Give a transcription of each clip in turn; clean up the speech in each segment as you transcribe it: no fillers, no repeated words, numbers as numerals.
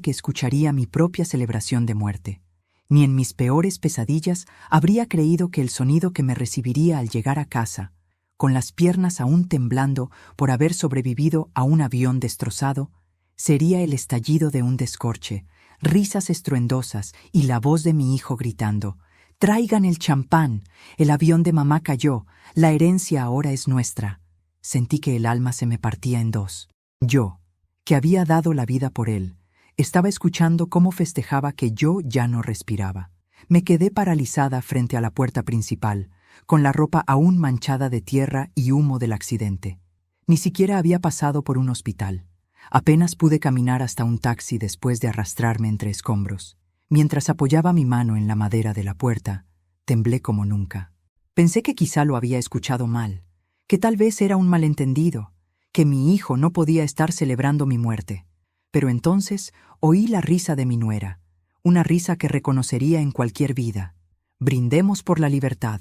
que escucharía mi propia celebración de muerte. Ni en mis peores pesadillas habría creído que el sonido que me recibiría al llegar a casa, con las piernas aún temblando por haber sobrevivido a un avión destrozado, sería el estallido de un descorche, risas estruendosas y la voz de mi hijo gritando: «¡Traigan el champán! El avión de mamá cayó, la herencia ahora es nuestra». Sentí que el alma se me partía en dos. Yo, que había dado la vida por él, estaba escuchando cómo festejaba que yo ya no respiraba. Me quedé paralizada frente a la puerta principal, con la ropa aún manchada de tierra y humo del accidente. Ni siquiera había pasado por un hospital. Apenas pude caminar hasta un taxi después de arrastrarme entre escombros. Mientras apoyaba mi mano en la madera de la puerta, temblé como nunca. Pensé que quizá lo había escuchado mal, que tal vez era un malentendido, que mi hijo no podía estar celebrando mi muerte. Pero entonces oí la risa de mi nuera, una risa que reconocería en cualquier vida. Brindemos por la libertad,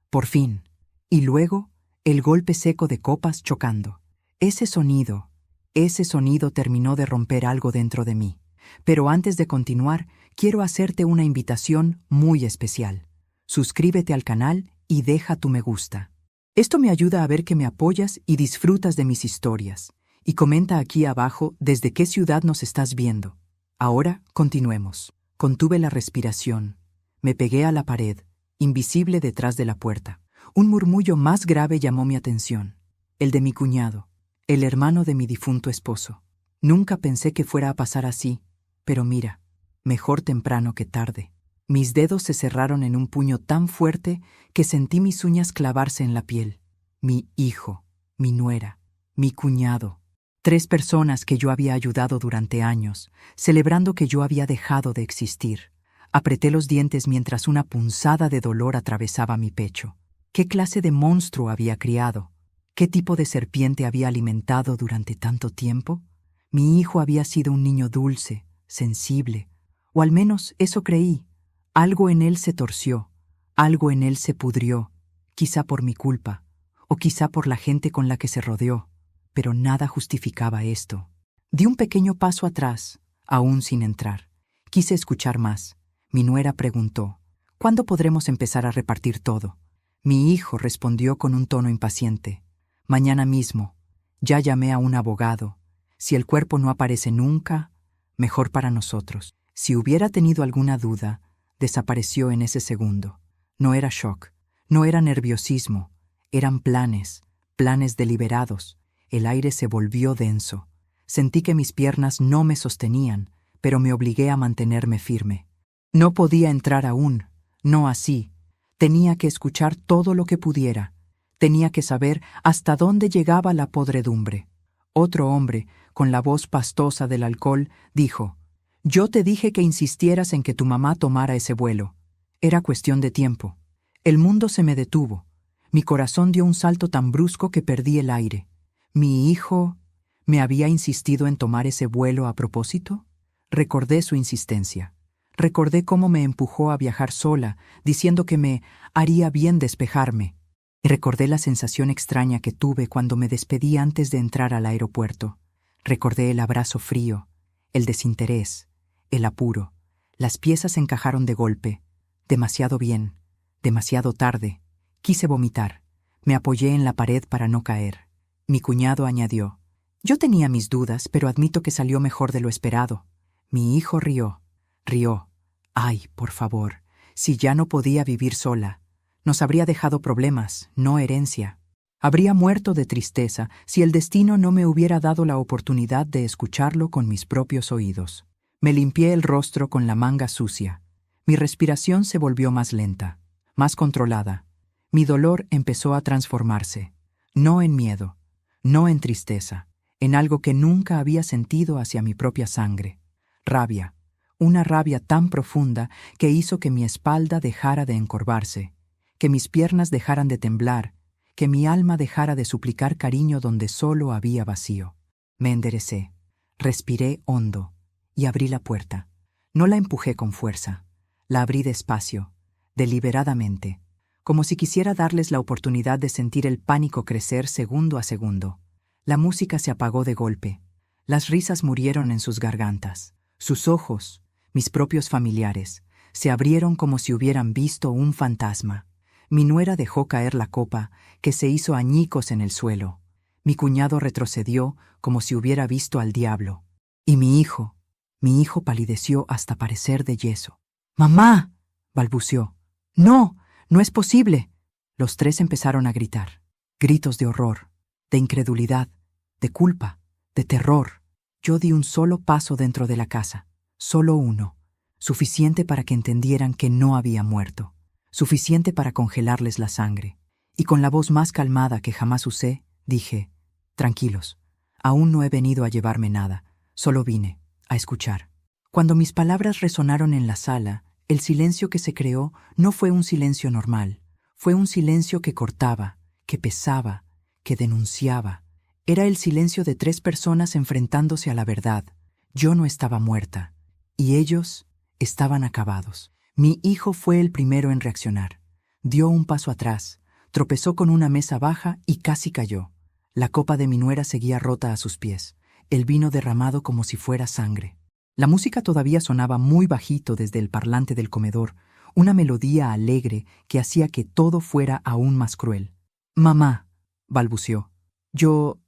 por fin. Y luego, el golpe seco de copas chocando. Ese sonido terminó de romper algo dentro de mí. Pero antes de continuar, quiero hacerte una invitación muy especial. Suscríbete al canal y deja tu me gusta. Esto me ayuda a ver que me apoyas y disfrutas de mis historias. Y comenta aquí abajo desde qué ciudad nos estás viendo. Ahora, continuemos. Contuve la respiración. Me pegué a la pared, invisible detrás de la puerta. Un murmullo más grave llamó mi atención. El de mi cuñado, el hermano de mi difunto esposo. Nunca pensé que fuera a pasar así, pero mira, mejor temprano que tarde. Mis dedos se cerraron en un puño tan fuerte que sentí mis uñas clavarse en la piel. Mi hijo, mi nuera, mi cuñado. 3 personas que yo había ayudado durante años, celebrando que yo había dejado de existir. Apreté los dientes mientras una punzada de dolor atravesaba mi pecho. ¿Qué clase de monstruo había criado? ¿Qué tipo de serpiente había alimentado durante tanto tiempo? Mi hijo había sido un niño dulce, sensible, o al menos eso creí. Algo en él se torció, algo en él se pudrió, quizá por mi culpa, o quizá por la gente con la que se rodeó, pero nada justificaba esto. Di un pequeño paso atrás, aún sin entrar. Quise escuchar más. Mi nuera preguntó: «¿Cuándo podremos empezar a repartir todo?» Mi hijo respondió con un tono impaciente: «Mañana mismo. Ya llamé a un abogado. Si el cuerpo no aparece nunca, mejor para nosotros». Si hubiera tenido alguna duda, desapareció en ese segundo. No era shock, no era nerviosismo, eran planes deliberados. El aire se volvió denso. Sentí que mis piernas no me sostenían, pero me obligué a mantenerme firme. No podía entrar aún, no así. Tenía que escuchar todo lo que pudiera. Tenía que saber hasta dónde llegaba la podredumbre. Otro hombre, con la voz pastosa del alcohol, dijo: «Yo te dije que insistieras en que tu mamá tomara ese vuelo. Era cuestión de tiempo. El mundo se me detuvo. Mi corazón dio un salto tan brusco que perdí el aire. ¿Mi hijo me había insistido en tomar ese vuelo a propósito?» Recordé su insistencia. Recordé cómo me empujó a viajar sola, diciendo que me haría bien despejarme. Y recordé la sensación extraña que tuve cuando me despedí antes de entrar al aeropuerto. Recordé el abrazo frío, el desinterés, el apuro. Las piezas encajaron de golpe. Demasiado bien, demasiado tarde. Quise vomitar. Me apoyé en la pared para no caer. Mi cuñado añadió: «Yo tenía mis dudas, pero admito que salió mejor de lo esperado». Mi hijo rió. «Ay, por favor, si ya no podía vivir sola. Nos habría dejado problemas, no herencia. Habría muerto de tristeza si el destino no me hubiera dado la oportunidad de escucharlo con mis propios oídos». Me limpié el rostro con la manga sucia. Mi respiración se volvió más lenta, más controlada. Mi dolor empezó a transformarse, no en miedo, no en tristeza, en algo que nunca había sentido hacia mi propia sangre. Rabia, una rabia tan profunda que hizo que mi espalda dejara de encorvarse, que mis piernas dejaran de temblar, que mi alma dejara de suplicar cariño donde solo había vacío. Me enderecé, respiré hondo y abrí la puerta. No la empujé con fuerza, la abrí despacio, deliberadamente, como si quisiera darles la oportunidad de sentir el pánico crecer segundo a segundo. La música se apagó de golpe. Las risas murieron en sus gargantas. Sus ojos, mis propios familiares, se abrieron como si hubieran visto un fantasma. Mi nuera dejó caer la copa, que se hizo añicos en el suelo. Mi cuñado retrocedió como si hubiera visto al diablo. Y mi hijo palideció hasta parecer de yeso. «¡Mamá!», balbuceó. «¡No! ¡No es posible!». Los tres empezaron a gritar. Gritos de horror, de incredulidad, de culpa, de terror. Yo di un solo paso dentro de la casa, solo uno, suficiente para que entendieran que no había muerto, suficiente para congelarles la sangre. Y con la voz más calmada que jamás usé, dije: «Tranquilos, aún no he venido a llevarme nada, solo vine a escuchar». Cuando mis palabras resonaron en la sala, el silencio que se creó no fue un silencio normal, fue un silencio que cortaba, que pesaba, que denunciaba. Era el silencio de 3 personas enfrentándose a la verdad. Yo no estaba muerta, y ellos estaban acabados. Mi hijo fue el primero en reaccionar. Dio un paso atrás, tropezó con una mesa baja y casi cayó. La copa de mi nuera seguía rota a sus pies, el vino derramado como si fuera sangre. La música todavía sonaba muy bajito desde el parlante del comedor, una melodía alegre que hacía que todo fuera aún más cruel. «Mamá», balbuceó. «Yo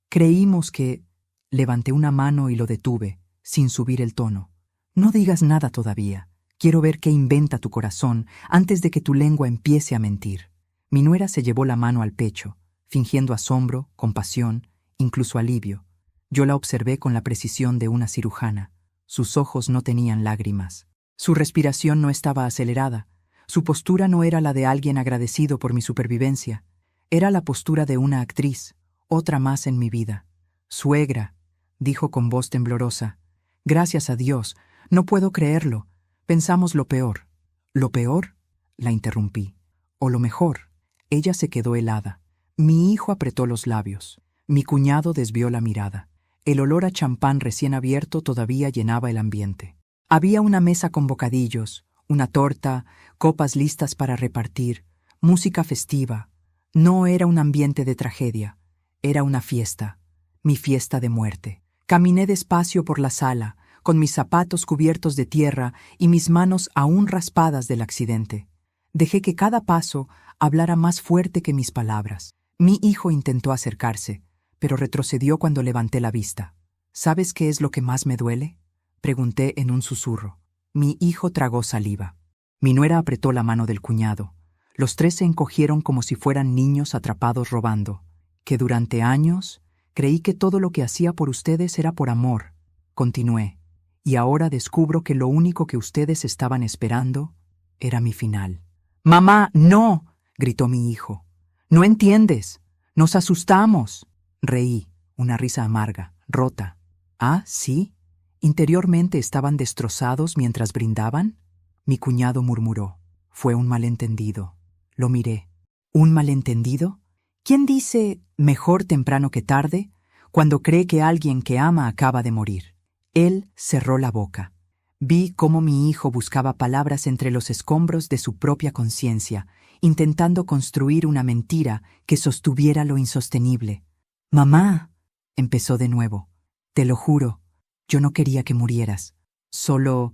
creímos que...». Levanté una mano y lo detuve, sin subir el tono. «No digas nada todavía. Quiero ver qué inventa tu corazón antes de que tu lengua empiece a mentir». Mi nuera se llevó la mano al pecho, fingiendo asombro, compasión, incluso alivio. Yo la observé con la precisión de una cirujana. Sus ojos no tenían lágrimas. Su respiración no estaba acelerada. Su postura no era la de alguien agradecido por mi supervivencia. Era la postura de una actriz, otra más en mi vida. «Suegra», dijo con voz temblorosa. «Gracias a Dios, no puedo creerlo. Pensamos lo peor». «¿Lo peor?», la interrumpí. «¿O lo mejor?». Ella se quedó helada. Mi hijo apretó los labios. Mi cuñado desvió la mirada. El olor a champán recién abierto todavía llenaba el ambiente. Había una mesa con bocadillos, una torta, copas listas para repartir, música festiva. No era un ambiente de tragedia, era una fiesta, mi fiesta de muerte. Caminé despacio por la sala, con mis zapatos cubiertos de tierra y mis manos aún raspadas del accidente. Dejé que cada paso hablara más fuerte que mis palabras. Mi hijo intentó acercarse, pero retrocedió cuando levanté la vista. «¿Sabes qué es lo que más me duele?», pregunté en un susurro. Mi hijo tragó saliva. Mi nuera apretó la mano del cuñado. Los 3 se encogieron como si fueran niños atrapados robando. «Que durante años creí que todo lo que hacía por ustedes era por amor», continué. «Y ahora descubro que lo único que ustedes estaban esperando era mi final». «¡Mamá, no!», gritó mi hijo. «No entiendes. Nos asustamos». Reí, una risa amarga, rota. «¿Ah, sí? ¿Interiormente estaban destrozados mientras brindaban?». Mi cuñado murmuró. «Fue un malentendido». Lo miré. «¿Un malentendido? ¿Quién dice mejor temprano que tarde cuando cree que alguien que ama acaba de morir?». Él cerró la boca. Vi cómo mi hijo buscaba palabras entre los escombros de su propia conciencia, intentando construir una mentira que sostuviera lo insostenible. «Mamá», empezó de nuevo, «te lo juro, yo no quería que murieras. Solo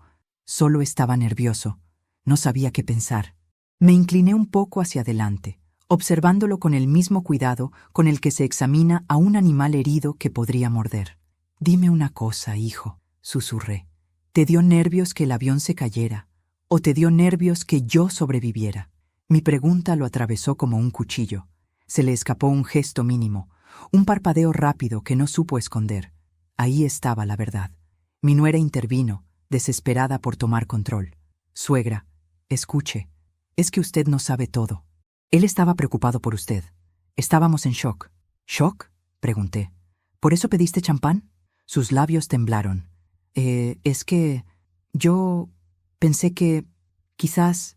estaba nervioso. No sabía qué pensar». Me incliné un poco hacia adelante, observándolo con el mismo cuidado con el que se examina a un animal herido que podría morder. «Dime una cosa, hijo», susurré. «¿Te dio nervios que el avión se cayera? ¿O te dio nervios que yo sobreviviera?». Mi pregunta lo atravesó como un cuchillo. Se le escapó un gesto mínimo, un parpadeo rápido que no supo esconder. Ahí estaba la verdad. Mi nuera intervino, desesperada por tomar control. «Suegra, escuche, es que usted no sabe todo. Él estaba preocupado por usted. Estábamos en shock». «¿Shock?», pregunté. «¿Por eso pediste champán?». Sus labios temblaron. Es que yo pensé que quizás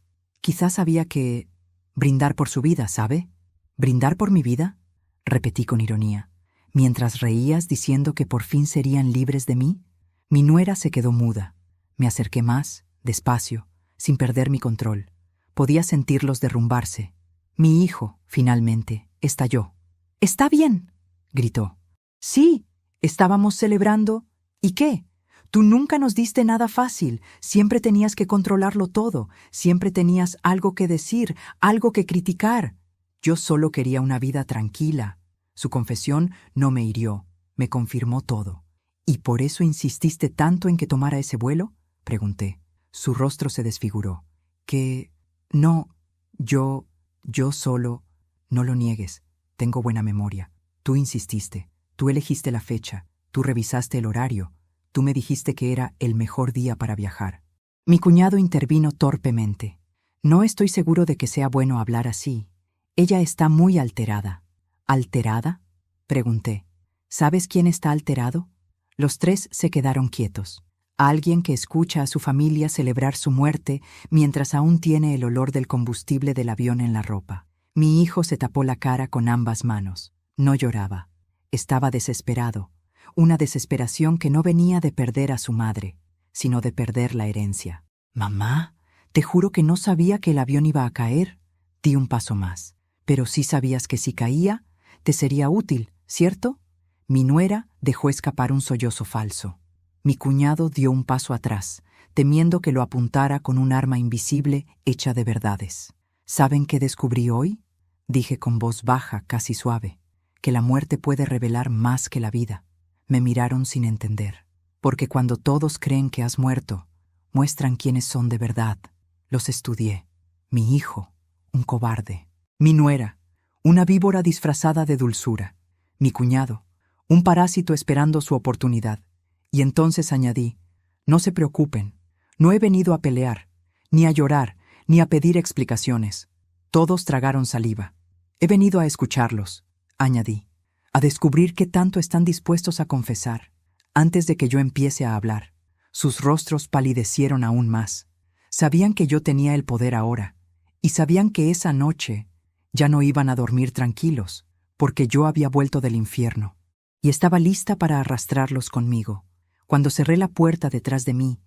había que brindar por su vida, ¿sabe?». «¿Brindar por mi vida?», repetí con ironía. «¿Mientras reías diciendo que por fin serían libres de mí?». Mi nuera se quedó muda. Me acerqué más, despacio, sin perder mi control. Podía sentirlos derrumbarse. Mi hijo, finalmente, estalló. «¡Está bien!», gritó. «Sí, estábamos celebrando. ¿Y qué? Tú nunca nos diste nada fácil, siempre tenías que controlarlo todo, siempre tenías algo que decir, algo que criticar. Yo solo quería una vida tranquila. Su confesión no me hirió, me confirmó todo. ¿Y por eso insististe tanto en que tomara ese vuelo?, pregunté. Su rostro se desfiguró. No, yo solo... No lo niegues, tengo buena memoria. Tú insististe, tú elegiste la fecha, tú revisaste el horario, tú me dijiste que era el mejor día para viajar. Mi cuñado intervino torpemente. No estoy seguro de que sea bueno hablar así. Ella está muy alterada. ¿Alterada?, pregunté. ¿Sabes quién está alterado? Los tres se quedaron quietos. Alguien que escucha a su familia celebrar su muerte mientras aún tiene el olor del combustible del avión en la ropa. Mi hijo se tapó la cara con ambas manos. No lloraba. Estaba desesperado. Una desesperación que no venía de perder a su madre, sino de perder la herencia. «Mamá, te juro que no sabía que el avión iba a caer». Di un paso más. «Pero sí sabías que si caía, te sería útil, ¿cierto?». Mi nuera dejó escapar un sollozo falso. Mi cuñado dio un paso atrás, temiendo que lo apuntara con un arma invisible hecha de verdades. «¿Saben qué descubrí hoy?», dije con voz baja, casi suave. «Que la muerte puede revelar más que la vida». Me miraron sin entender. «Porque cuando todos creen que has muerto, muestran quiénes son de verdad». Los estudié. Mi hijo, un cobarde. Mi nuera, una víbora disfrazada de dulzura. Mi cuñado, un parásito esperando su oportunidad. Y entonces añadí: «No se preocupen, no he venido a pelear, ni a llorar, ni a pedir explicaciones». Todos tragaron saliva. «He venido a escucharlos», añadí, «a descubrir qué tanto están dispuestos a confesar, antes de que yo empiece a hablar». Sus rostros palidecieron aún más. Sabían que yo tenía el poder ahora, y sabían que esa noche ya no iban a dormir tranquilos, porque yo había vuelto del infierno, y estaba lista para arrastrarlos conmigo. Cuando cerré la puerta detrás de mí,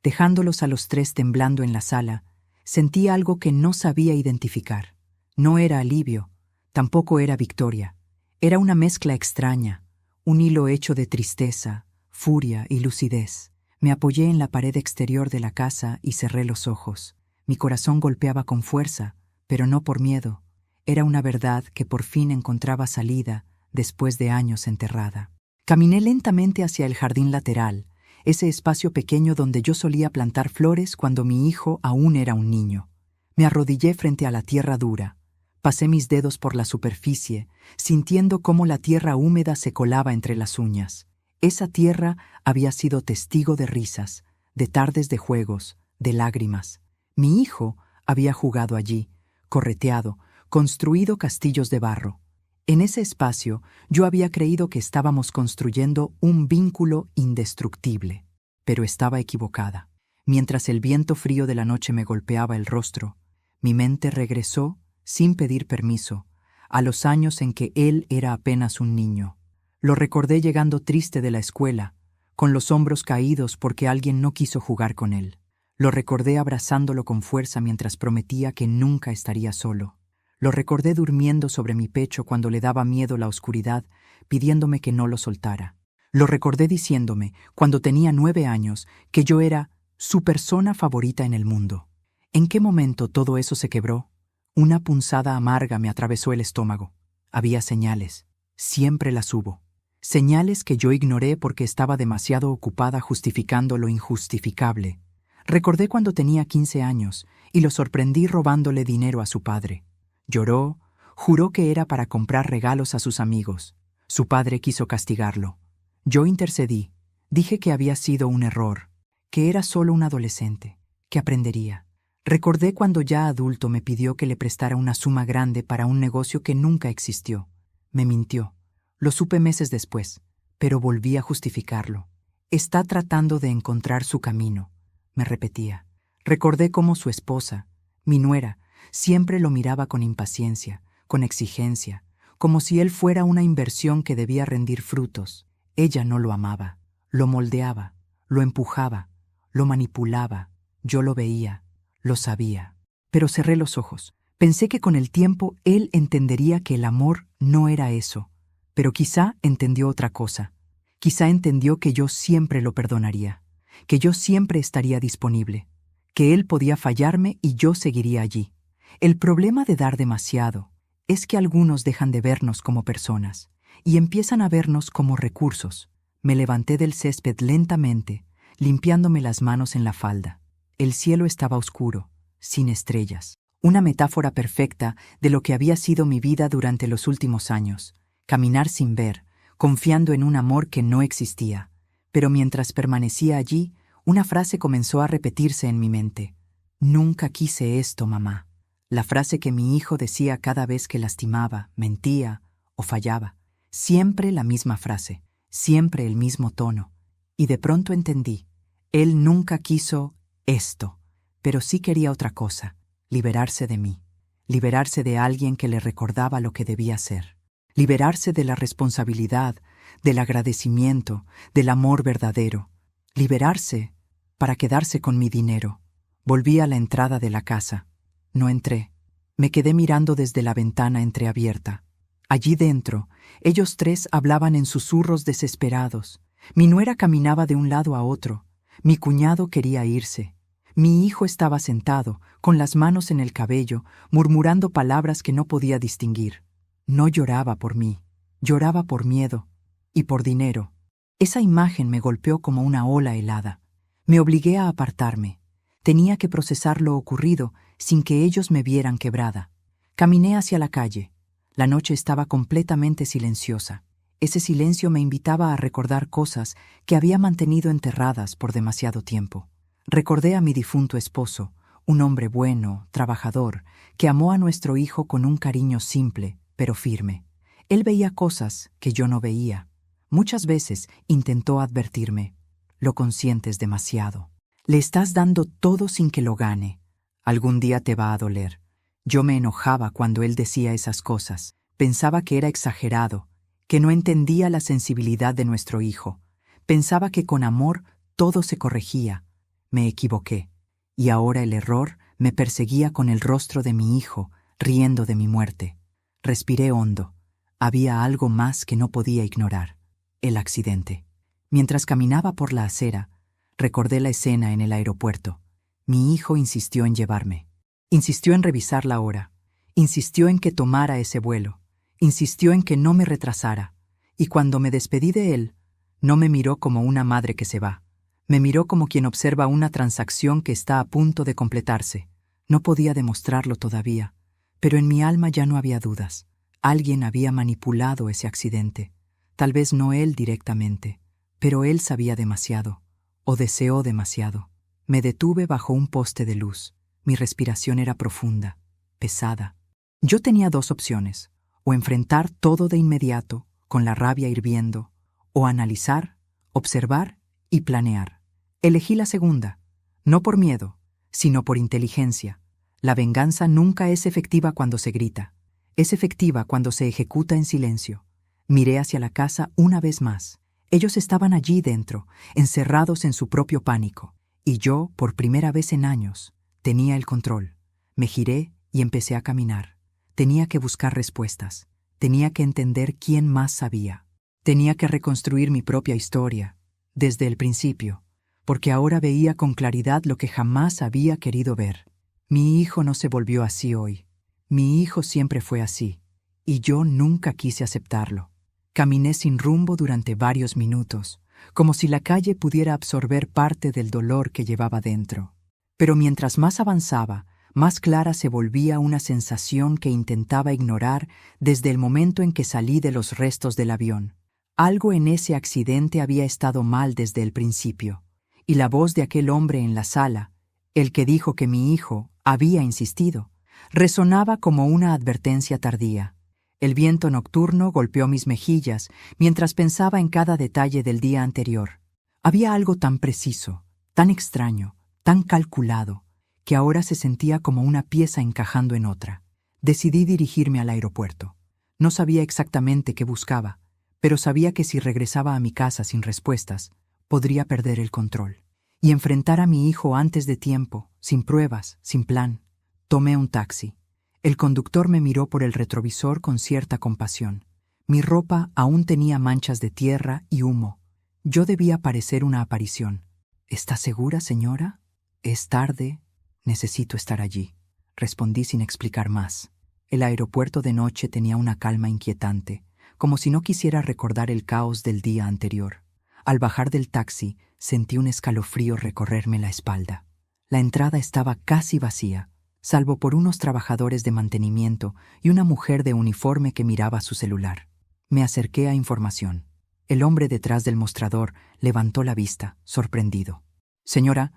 dejándolos a los tres temblando en la sala, sentí algo que no sabía identificar. No era alivio, tampoco era victoria. Era una mezcla extraña, un hilo hecho de tristeza, furia y lucidez. Me apoyé en la pared exterior de la casa y cerré los ojos. Mi corazón golpeaba con fuerza, pero no por miedo. Era una verdad que por fin encontraba salida después de años enterrada. Caminé lentamente hacia el jardín lateral, ese espacio pequeño donde yo solía plantar flores cuando mi hijo aún era un niño. Me arrodillé frente a la tierra dura. Pasé mis dedos por la superficie, sintiendo cómo la tierra húmeda se colaba entre las uñas. Esa tierra había sido testigo de risas, de tardes de juegos, de lágrimas. Mi hijo había jugado allí, correteado, construido castillos de barro. En ese espacio yo había creído que estábamos construyendo un vínculo indestructible, pero estaba equivocada. Mientras el viento frío de la noche me golpeaba el rostro, mi mente regresó, sin pedir permiso, a los años en que él era apenas un niño. Lo recordé llegando triste de la escuela, con los hombros caídos porque alguien no quiso jugar con él. Lo recordé abrazándolo con fuerza mientras prometía que nunca estaría solo. Lo recordé durmiendo sobre mi pecho cuando le daba miedo la oscuridad, pidiéndome que no lo soltara. Lo recordé diciéndome, cuando tenía 9 años, que yo era su persona favorita en el mundo. ¿En qué momento todo eso se quebró? Una punzada amarga me atravesó el estómago. Había señales. Siempre las hubo. Señales que yo ignoré porque estaba demasiado ocupada justificando lo injustificable. Recordé cuando tenía 15 años y lo sorprendí robándole dinero a su padre. Lloró, juró que era para comprar regalos a sus amigos. Su padre quiso castigarlo. Yo intercedí. Dije que había sido un error, que era solo un adolescente, que aprendería. Recordé cuando ya adulto me pidió que le prestara una suma grande para un negocio que nunca existió. Me mintió. Lo supe meses después, pero volví a justificarlo. Está tratando de encontrar su camino, me repetía. Recordé cómo su esposa, mi nuera, siempre lo miraba con impaciencia, con exigencia, como si él fuera una inversión que debía rendir frutos. Ella no lo amaba, lo moldeaba, lo empujaba, lo manipulaba. Yo lo veía, lo sabía. Pero cerré los ojos. Pensé que con el tiempo él entendería que el amor no era eso. Pero quizá entendió otra cosa. Quizá entendió que yo siempre lo perdonaría. que yo siempre estaría disponible, que él podía fallarme y yo seguiría allí. El problema de dar demasiado es que algunos dejan de vernos como personas y empiezan a vernos como recursos. Me levanté del césped lentamente, limpiándome las manos en la falda. El cielo estaba oscuro, sin estrellas. Una metáfora perfecta de lo que había sido mi vida durante los últimos años. Caminar sin ver, confiando en un amor que no existía. Pero mientras permanecía allí, una frase comenzó a repetirse en mi mente. Nunca quise esto, mamá. La frase que mi hijo decía cada vez que lastimaba, mentía o fallaba. Siempre la misma frase, siempre el mismo tono. Y de pronto entendí. Él nunca quiso esto, pero sí quería otra cosa. Liberarse de mí, liberarse de alguien que le recordaba lo que debía ser, liberarse de la responsabilidad, del agradecimiento, del amor verdadero, liberarse para quedarse con mi dinero. Volví a la entrada de la casa. No entré. Me quedé mirando desde la ventana entreabierta. Allí dentro, ellos tres hablaban en susurros desesperados. Mi nuera caminaba de un lado a otro. Mi cuñado quería irse. Mi hijo estaba sentado, con las manos en el cabello, murmurando palabras que no podía distinguir. No lloraba por mí, lloraba por miedo y por dinero. Esa imagen me golpeó como una ola helada. Me obligué a apartarme. Tenía que procesar lo ocurrido sin que ellos me vieran quebrada. Caminé hacia la calle. La noche estaba completamente silenciosa. Ese silencio me invitaba a recordar cosas que había mantenido enterradas por demasiado tiempo. Recordé a mi difunto esposo, un hombre bueno, trabajador, que amó a nuestro hijo con un cariño simple, pero firme. Él veía cosas que yo no veía. Muchas veces intentó advertirme. Lo consientes demasiado. Le estás dando todo sin que lo gane. Algún día te va a doler. Yo me enojaba cuando él decía esas cosas. Pensaba que era exagerado, que no entendía la sensibilidad de nuestro hijo. Pensaba que con amor todo se corregía. Me equivoqué, y ahora el error me perseguía con el rostro de mi hijo, riendo de mi muerte. Respiré hondo. Había algo más que no podía ignorar. El accidente. Mientras caminaba por la acera, recordé la escena en el aeropuerto. Mi hijo insistió en llevarme. Insistió en revisar la hora. Insistió en que tomara ese vuelo. Insistió en que no me retrasara. Y cuando me despedí de él, no me miró como una madre que se va. Me miró como quien observa una transacción que está a punto de completarse. No podía demostrarlo todavía, pero en mi alma ya no había dudas. Alguien había manipulado ese accidente. Tal vez no él directamente, pero él sabía demasiado, o deseó demasiado. Me detuve bajo un poste de luz. Mi respiración era profunda, pesada. Yo tenía dos opciones, o enfrentar todo de inmediato, con la rabia hirviendo, o analizar, observar y planear. Elegí la segunda, no por miedo, sino por inteligencia. La venganza nunca es efectiva cuando se grita. Es efectiva cuando se ejecuta en silencio. Miré hacia la casa una vez más. Ellos estaban allí dentro, encerrados en su propio pánico. Y yo, por primera vez en años, tenía el control. Me giré y empecé a caminar. Tenía que buscar respuestas. Tenía que entender quién más sabía. Tenía que reconstruir mi propia historia, desde el principio, porque ahora veía con claridad lo que jamás había querido ver. Mi hijo no se volvió así hoy. Mi hijo siempre fue así, y yo nunca quise aceptarlo. Caminé sin rumbo durante varios minutos, como si la calle pudiera absorber parte del dolor que llevaba dentro. Pero mientras más avanzaba, más clara se volvía una sensación que intentaba ignorar desde el momento en que salí de los restos del avión. Algo en ese accidente había estado mal desde el principio, y la voz de aquel hombre en la sala, el que dijo que mi hijo había insistido, resonaba como una advertencia tardía. El viento nocturno golpeó mis mejillas mientras pensaba en cada detalle del día anterior. Había algo tan preciso, tan extraño, tan calculado, que ahora se sentía como una pieza encajando en otra. Decidí dirigirme al aeropuerto. No sabía exactamente qué buscaba, pero sabía que si regresaba a mi casa sin respuestas, podría perder el control. Y enfrentar a mi hijo antes de tiempo, sin pruebas, sin plan. Tomé un taxi. El conductor me miró por el retrovisor con cierta compasión. Mi ropa aún tenía manchas de tierra y humo. Yo debía parecer una aparición. ¿Está segura, señora? Es tarde. Necesito estar allí, respondí sin explicar más. El aeropuerto de noche tenía una calma inquietante, como si no quisiera recordar el caos del día anterior. Al bajar del taxi, sentí un escalofrío recorrerme la espalda. La entrada estaba casi vacía, salvo por unos trabajadores de mantenimiento y una mujer de uniforme que miraba su celular. Me acerqué a información. El hombre detrás del mostrador levantó la vista, sorprendido. «Señora,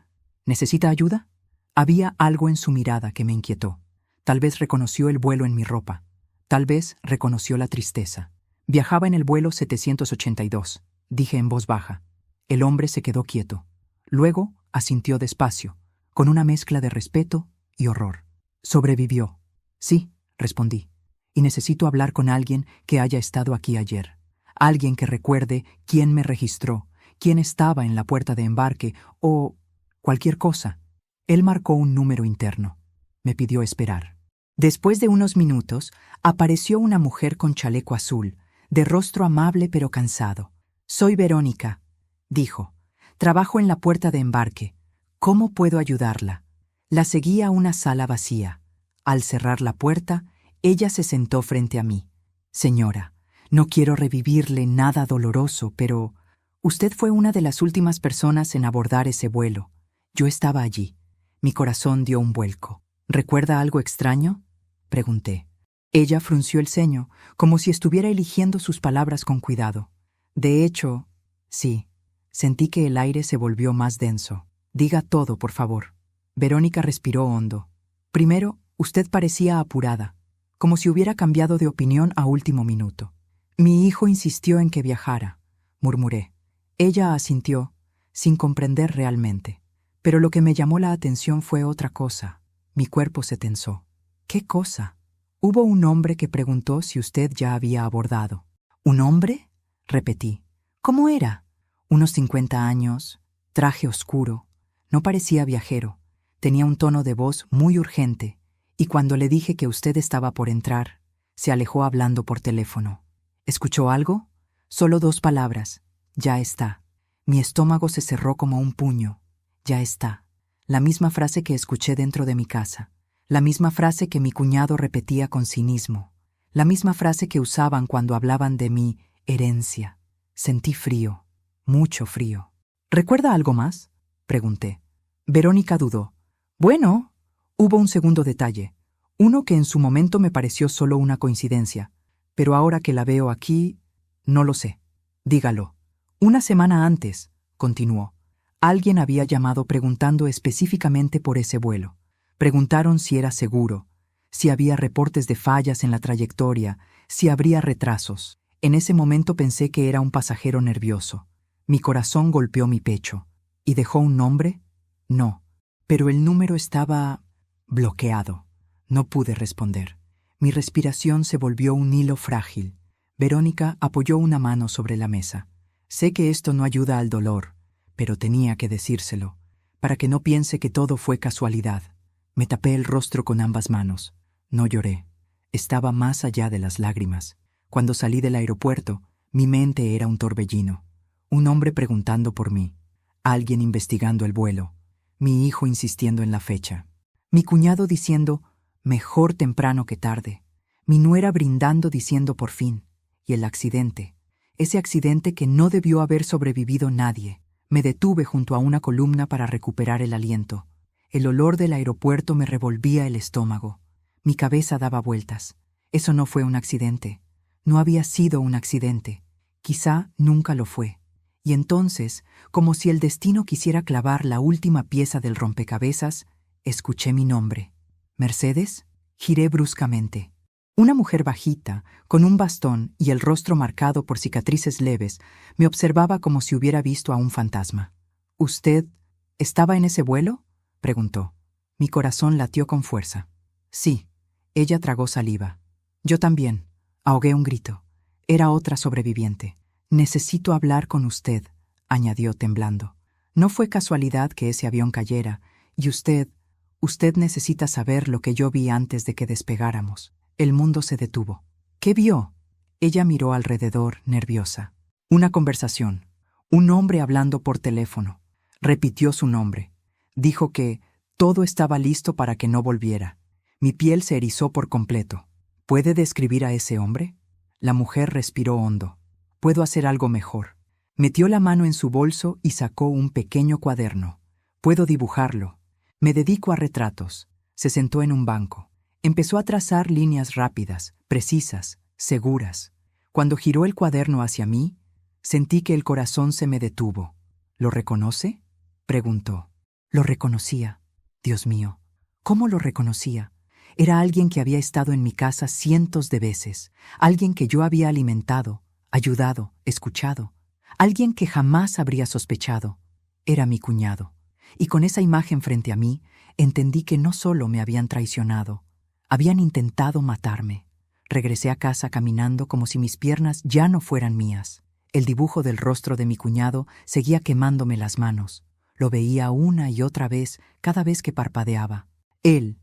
¿necesita ayuda?» Había algo en su mirada que me inquietó. Tal vez reconoció el vuelo en mi ropa. Tal vez reconoció la tristeza. Viajaba en el vuelo 782, dije en voz baja. El hombre se quedó quieto. Luego asintió despacio, con una mezcla de respeto y horror. «Sobrevivió». «Sí», respondí. «Y necesito hablar con alguien que haya estado aquí ayer. Alguien que recuerde quién me registró, quién estaba en la puerta de embarque o cualquier cosa». Él marcó un número interno. Me pidió esperar. Después de unos minutos, apareció una mujer con chaleco azul, de rostro amable pero cansado. «Soy Verónica», dijo. «Trabajo en la puerta de embarque. ¿Cómo puedo ayudarla?» La seguí a una sala vacía. Al cerrar la puerta, ella se sentó frente a mí. «Señora, no quiero revivirle nada doloroso, pero usted fue una de las últimas personas en abordar ese vuelo. Yo estaba allí». Mi corazón dio un vuelco. «¿Recuerda algo extraño?», pregunté. Ella frunció el ceño, como si estuviera eligiendo sus palabras con cuidado. «De hecho, sí». Sentí que el aire se volvió más denso. «Diga todo, por favor». Verónica respiró hondo. «Primero, usted parecía apurada, como si hubiera cambiado de opinión a último minuto. Mi hijo insistió en que viajara», murmuré. Ella asintió, sin comprender realmente. Pero lo que me llamó la atención fue otra cosa. Mi cuerpo se tensó. «¿Qué cosa?» «Hubo un hombre que preguntó si usted ya había abordado». «¿Un hombre?», repetí. «¿Cómo era?» «Unos 50 años, traje oscuro. No parecía viajero. Tenía un tono de voz muy urgente, y cuando le dije que usted estaba por entrar, se alejó hablando por teléfono». «¿Escuchó algo?» «Solo 2 palabras. Ya está». Mi estómago se cerró como un puño. «Ya está». La misma frase que escuché dentro de mi casa. La misma frase que mi cuñado repetía con cinismo. La misma frase que usaban cuando hablaban de mi herencia. Sentí frío, mucho frío. «¿Recuerda algo más?», pregunté. Verónica dudó. «Bueno», hubo un segundo detalle. Uno que en su momento me pareció solo una coincidencia. Pero ahora que la veo aquí, no lo sé. «Dígalo». «Una semana antes», continuó, alguien había llamado preguntando específicamente por ese vuelo. Preguntaron si era seguro, si había reportes de fallas en la trayectoria, si habría retrasos. En ese momento pensé que era un pasajero nervioso. Mi corazón golpeó mi pecho. ¿Y dejó un nombre? No, pero el número estaba bloqueado. No pude responder. Mi respiración se volvió un hilo frágil. Verónica apoyó una mano sobre la mesa. «Sé que esto no ayuda al dolor, pero tenía que decírselo, para que no piense que todo fue casualidad». Me tapé el rostro con ambas manos. No lloré. Estaba más allá de las lágrimas. Cuando salí del aeropuerto, mi mente era un torbellino. Un hombre preguntando por mí. Alguien investigando el vuelo. Mi hijo insistiendo en la fecha. Mi cuñado diciendo, «mejor temprano que tarde». Mi nuera brindando diciendo «por fin». Y el accidente. Ese accidente que no debió haber sobrevivido nadie. Me detuve junto a una columna para recuperar el aliento. El olor del aeropuerto me revolvía el estómago. Mi cabeza daba vueltas. Eso no fue un accidente. No había sido un accidente. Quizá nunca lo fue. Y entonces, como si el destino quisiera clavar la última pieza del rompecabezas, escuché mi nombre. «¿Mercedes?». Giré bruscamente. Una mujer bajita, con un bastón y el rostro marcado por cicatrices leves, me observaba como si hubiera visto a un fantasma. «¿Usted estaba en ese vuelo?», preguntó. Mi corazón latió con fuerza. «Sí». Ella tragó saliva. «Yo también». Ahogué un grito. Era otra sobreviviente. «Necesito hablar con usted», añadió temblando. «No fue casualidad que ese avión cayera, y usted necesita saber lo que yo vi antes de que despegáramos». El mundo se detuvo. «¿Qué vio?». Ella miró alrededor, nerviosa. Una conversación. Un hombre hablando por teléfono. Repitió su nombre. Dijo que todo estaba listo para que no volviera. Mi piel se erizó por completo. ¿Puede describir a ese hombre? La mujer respiró hondo. Puedo hacer algo mejor. Metió la mano en su bolso y sacó un pequeño cuaderno. Puedo dibujarlo. Me dedico a retratos. Se sentó en un banco. Empezó a trazar líneas rápidas, precisas, seguras. Cuando giró el cuaderno hacia mí, sentí que el corazón se me detuvo. ¿Lo reconoce?, preguntó. Lo reconocía. Dios mío, ¿cómo lo reconocía? Era alguien que había estado en mi casa cientos de veces, alguien que yo había alimentado, ayudado, escuchado, alguien que jamás habría sospechado. Era mi cuñado. Y con esa imagen frente a mí, entendí que no solo me habían traicionado, habían intentado matarme. Regresé a casa caminando como si mis piernas ya no fueran mías. El dibujo del rostro de mi cuñado seguía quemándome las manos. Lo veía una y otra vez, cada vez que parpadeaba. Él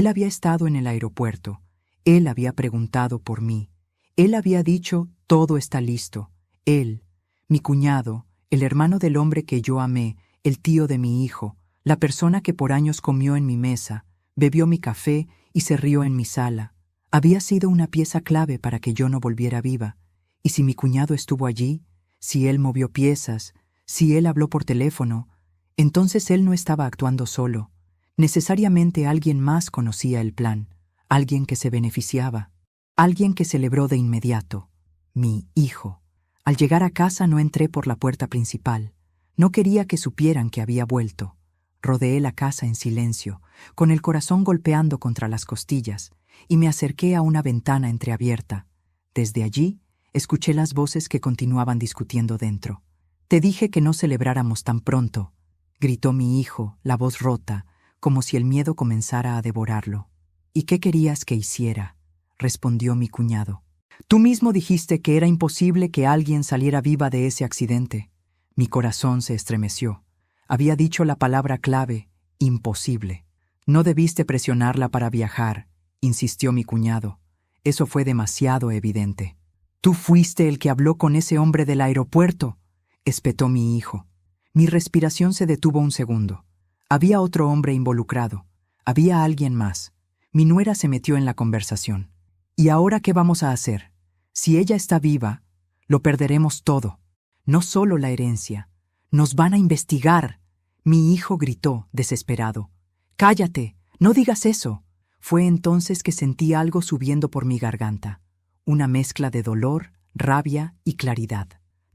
había estado en el aeropuerto. Él había preguntado por mí. Él había dicho, todo está listo. Él, mi cuñado, el hermano del hombre que yo amé, el tío de mi hijo, la persona que por años comió en mi mesa, bebió mi café y se rió en mi sala. Había sido una pieza clave para que yo no volviera viva. Y si mi cuñado estuvo allí, si él movió piezas, si él habló por teléfono, entonces él no estaba actuando solo. Necesariamente alguien más conocía el plan, alguien que se beneficiaba, alguien que celebró de inmediato. Mi hijo. Al llegar a casa no entré por la puerta principal. No quería que supieran que había vuelto. Rodeé la casa en silencio, con el corazón golpeando contra las costillas, y me acerqué a una ventana entreabierta. Desde allí, escuché las voces que continuaban discutiendo dentro. «Te dije que no celebráramos tan pronto», gritó mi hijo, la voz rota, como si el miedo comenzara a devorarlo. «¿Y qué querías que hiciera?», respondió mi cuñado. «Tú mismo dijiste que era imposible que alguien saliera viva de ese accidente». Mi corazón se estremeció. Había dicho la palabra clave, imposible. «No debiste presionarla para viajar», insistió mi cuñado. «Eso fue demasiado evidente». «Tú fuiste el que habló con ese hombre del aeropuerto», espetó mi hijo. Mi respiración se detuvo un segundo. Había otro hombre involucrado. Había alguien más. Mi nuera se metió en la conversación. «¿Y ahora qué vamos a hacer? Si ella está viva, lo perderemos todo. No solo la herencia. Nos van a investigar». Mi hijo gritó, desesperado. «¡Cállate! ¡No digas eso!». Fue entonces que sentí algo subiendo por mi garganta. Una mezcla de dolor, rabia y claridad.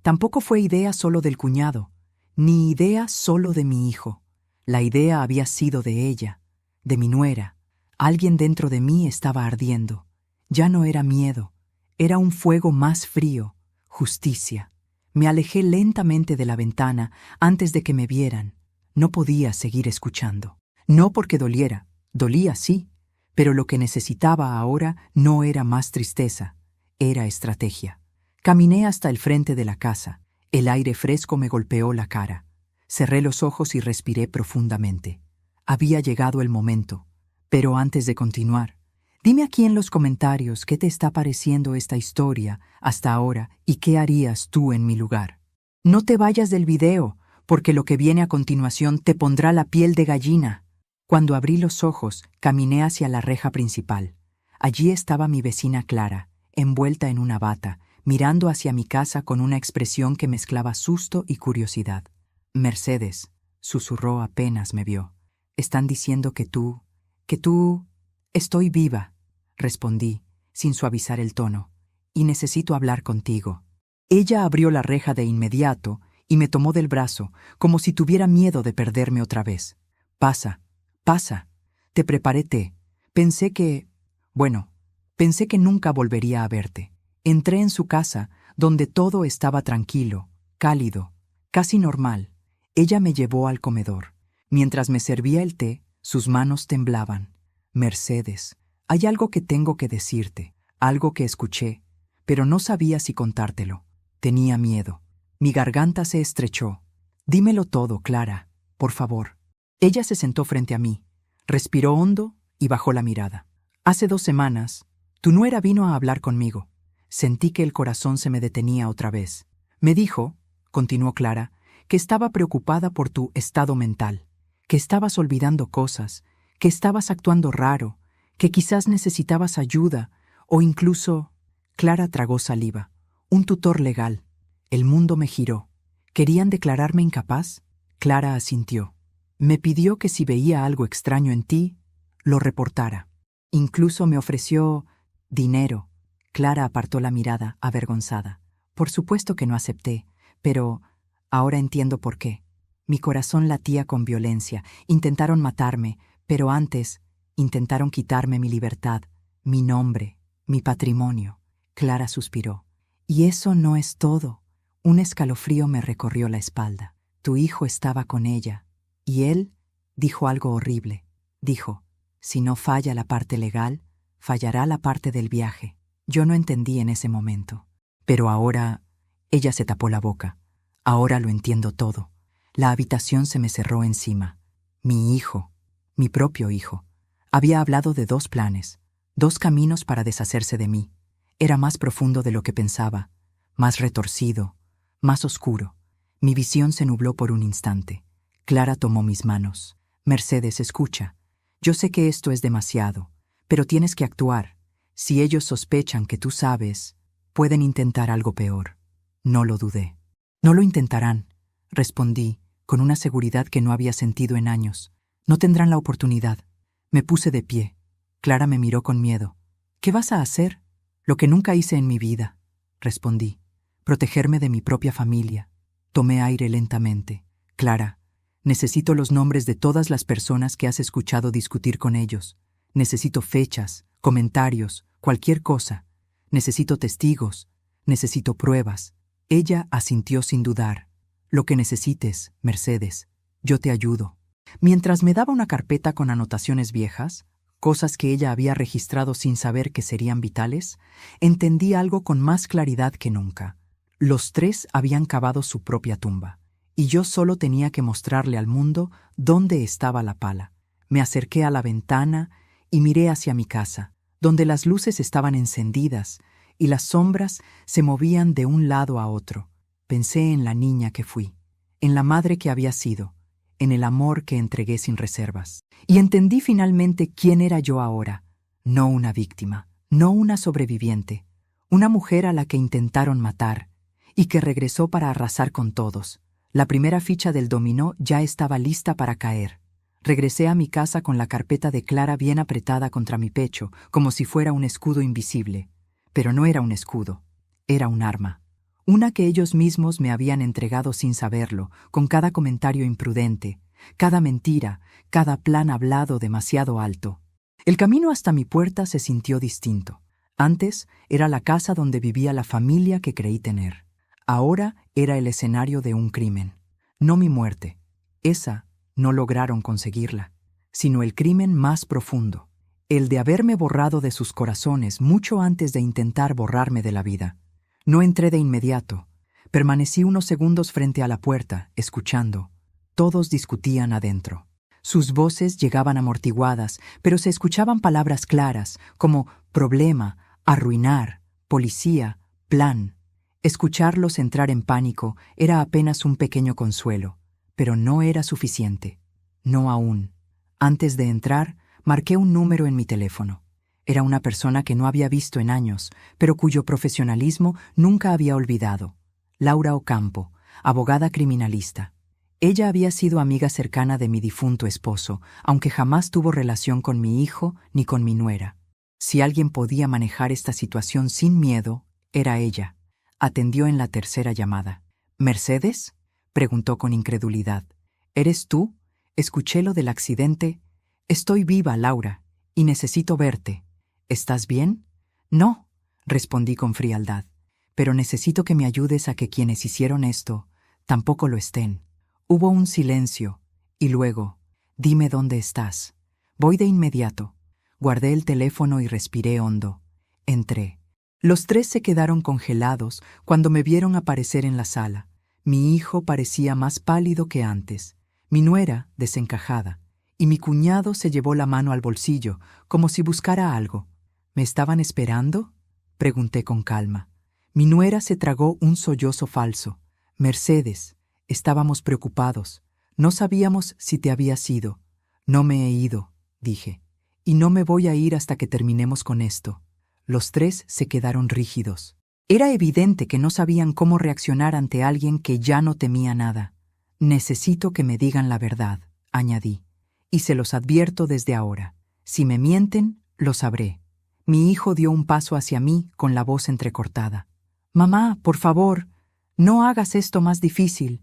Tampoco fue idea solo del cuñado, ni idea solo de mi hijo. La idea había sido de ella, de mi nuera. Alguien dentro de mí estaba ardiendo. Ya no era miedo, era un fuego más frío, justicia. Me alejé lentamente de la ventana antes de que me vieran. No podía seguir escuchando. No porque doliera, dolía sí, pero lo que necesitaba ahora no era más tristeza, era estrategia. Caminé hasta el frente de la casa. El aire fresco me golpeó la cara. Cerré los ojos y respiré profundamente. Había llegado el momento. Pero antes de continuar, dime aquí en los comentarios qué te está pareciendo esta historia hasta ahora y qué harías tú en mi lugar. No te vayas del video, porque lo que viene a continuación te pondrá la piel de gallina. Cuando abrí los ojos, caminé hacia la reja principal. Allí estaba mi vecina Clara, envuelta en una bata, mirando hacia mi casa con una expresión que mezclaba susto y curiosidad. «Mercedes», susurró apenas me vio. «Están diciendo que tú... Estoy viva», respondí, sin suavizar el tono, «y necesito hablar contigo». Ella abrió la reja de inmediato y me tomó del brazo, como si tuviera miedo de perderme otra vez. «Pasa, pasa. Te preparé té. Pensé que nunca volvería a verte». Entré en su casa, donde todo estaba tranquilo, cálido, casi normal. Ella me llevó al comedor. Mientras me servía el té, sus manos temblaban. «Mercedes, hay algo que tengo que decirte, algo que escuché, pero no sabía si contártelo. Tenía miedo». Mi garganta se estrechó. «Dímelo todo, Clara, por favor». Ella se sentó frente a mí, respiró hondo y bajó la mirada. «Hace 2 semanas, tu nuera vino a hablar conmigo». Sentí que el corazón se me detenía otra vez. «Me dijo», continuó Clara, que estaba preocupada por tu estado mental, que estabas olvidando cosas, que estabas actuando raro, que quizás necesitabas ayuda o incluso... Clara tragó saliva. Un tutor legal. El mundo me giró. ¿Querían declararme incapaz? Clara asintió. Me pidió que si veía algo extraño en ti, lo reportara. Incluso me ofreció dinero. Clara apartó la mirada, avergonzada. Por supuesto que no acepté, pero ahora entiendo por qué. Mi corazón latía con violencia. Intentaron matarme, pero antes intentaron quitarme mi libertad, mi nombre, mi patrimonio. Clara suspiró. Y eso no es todo. Un escalofrío me recorrió la espalda. Tu hijo estaba con ella. Y él dijo algo horrible. Dijo, si no falla la parte legal, fallará la parte del viaje. Yo no entendí en ese momento. Pero ahora... Ella se tapó la boca. Ahora lo entiendo todo. La habitación se me cerró encima. Mi hijo, mi propio hijo, había hablado de 2 planes, 2 caminos para deshacerse de mí. Era más profundo de lo que pensaba, más retorcido, más oscuro. Mi visión se nubló por un instante. Clara tomó mis manos. Mercedes, escucha. Yo sé que esto es demasiado, pero tienes que actuar. Si ellos sospechan que tú sabes, pueden intentar algo peor. No lo dudé. No lo intentarán, respondí, con una seguridad que no había sentido en años. No tendrán la oportunidad. Me puse de pie. Clara me miró con miedo. ¿Qué vas a hacer? Lo que nunca hice en mi vida, respondí. Protegerme de mi propia familia. Tomé aire lentamente. Clara, necesito los nombres de todas las personas que has escuchado discutir con ellos. Necesito fechas, comentarios, cualquier cosa. Necesito testigos. Necesito pruebas. Ella asintió sin dudar. Lo que necesites, Mercedes. Yo te ayudo. Mientras me daba una carpeta con anotaciones viejas, cosas que ella había registrado sin saber que serían vitales, entendí algo con más claridad que nunca. Los 3 habían cavado su propia tumba, y yo solo tenía que mostrarle al mundo dónde estaba la pala. Me acerqué a la ventana y miré hacia mi casa, donde las luces estaban encendidas y las sombras se movían de un lado a otro. Pensé en la niña que fui, en la madre que había sido, en el amor que entregué sin reservas. Y entendí finalmente quién era yo ahora. No una víctima, no una sobreviviente, una mujer a la que intentaron matar y que regresó para arrasar con todos. La primera ficha del dominó ya estaba lista para caer. Regresé a mi casa con la carpeta de Clara bien apretada contra mi pecho, como si fuera un escudo invisible. Pero no era un escudo, era un arma. Una que ellos mismos me habían entregado sin saberlo, con cada comentario imprudente, cada mentira, cada plan hablado demasiado alto. El camino hasta mi puerta se sintió distinto. Antes era la casa donde vivía la familia que creí tener. Ahora era el escenario de un crimen. No mi muerte. Esa no lograron conseguirla, sino el crimen más profundo, el de haberme borrado de sus corazones mucho antes de intentar borrarme de la vida. No entré de inmediato. Permanecí unos segundos frente a la puerta, escuchando. Todos discutían adentro. Sus voces llegaban amortiguadas, pero se escuchaban palabras claras, como problema, arruinar, policía, plan. Escucharlos entrar en pánico era apenas un pequeño consuelo, pero no era suficiente. No aún. Antes de entrar, marqué un número en mi teléfono. Era una persona que no había visto en años, pero cuyo profesionalismo nunca había olvidado. Laura Ocampo, abogada criminalista. Ella había sido amiga cercana de mi difunto esposo, aunque jamás tuvo relación con mi hijo ni con mi nuera. Si alguien podía manejar esta situación sin miedo, era ella. Atendió en la tercera llamada. ¿Mercedes?, preguntó con incredulidad. ¿Eres tú? Escuché lo del accidente. Estoy viva, Laura, y necesito verte. ¿Estás bien? No, respondí con frialdad. Pero necesito que me ayudes a que quienes hicieron esto tampoco lo estén. Hubo un silencio, y luego, dime dónde estás. Voy de inmediato. Guardé el teléfono y respiré hondo. Entré. Los 3 se quedaron congelados cuando me vieron aparecer en la sala. Mi hijo parecía más pálido que antes, mi nuera desencajada, y mi cuñado se llevó la mano al bolsillo, como si buscara algo. ¿Me estaban esperando?, pregunté con calma. Mi nuera se tragó un sollozo falso. Mercedes, Estábamos preocupados. No sabíamos si te habías ido. No me he ido, dije. Y no me voy a ir hasta que terminemos con esto. Los tres se quedaron rígidos. Era evidente que no sabían cómo reaccionar ante alguien que ya no temía nada. Necesito que me digan la verdad, añadí. Y se los advierto desde ahora. Si me mienten, lo sabré. Mi hijo dio un paso hacia mí con la voz entrecortada. Mamá, por favor, no hagas esto más difícil.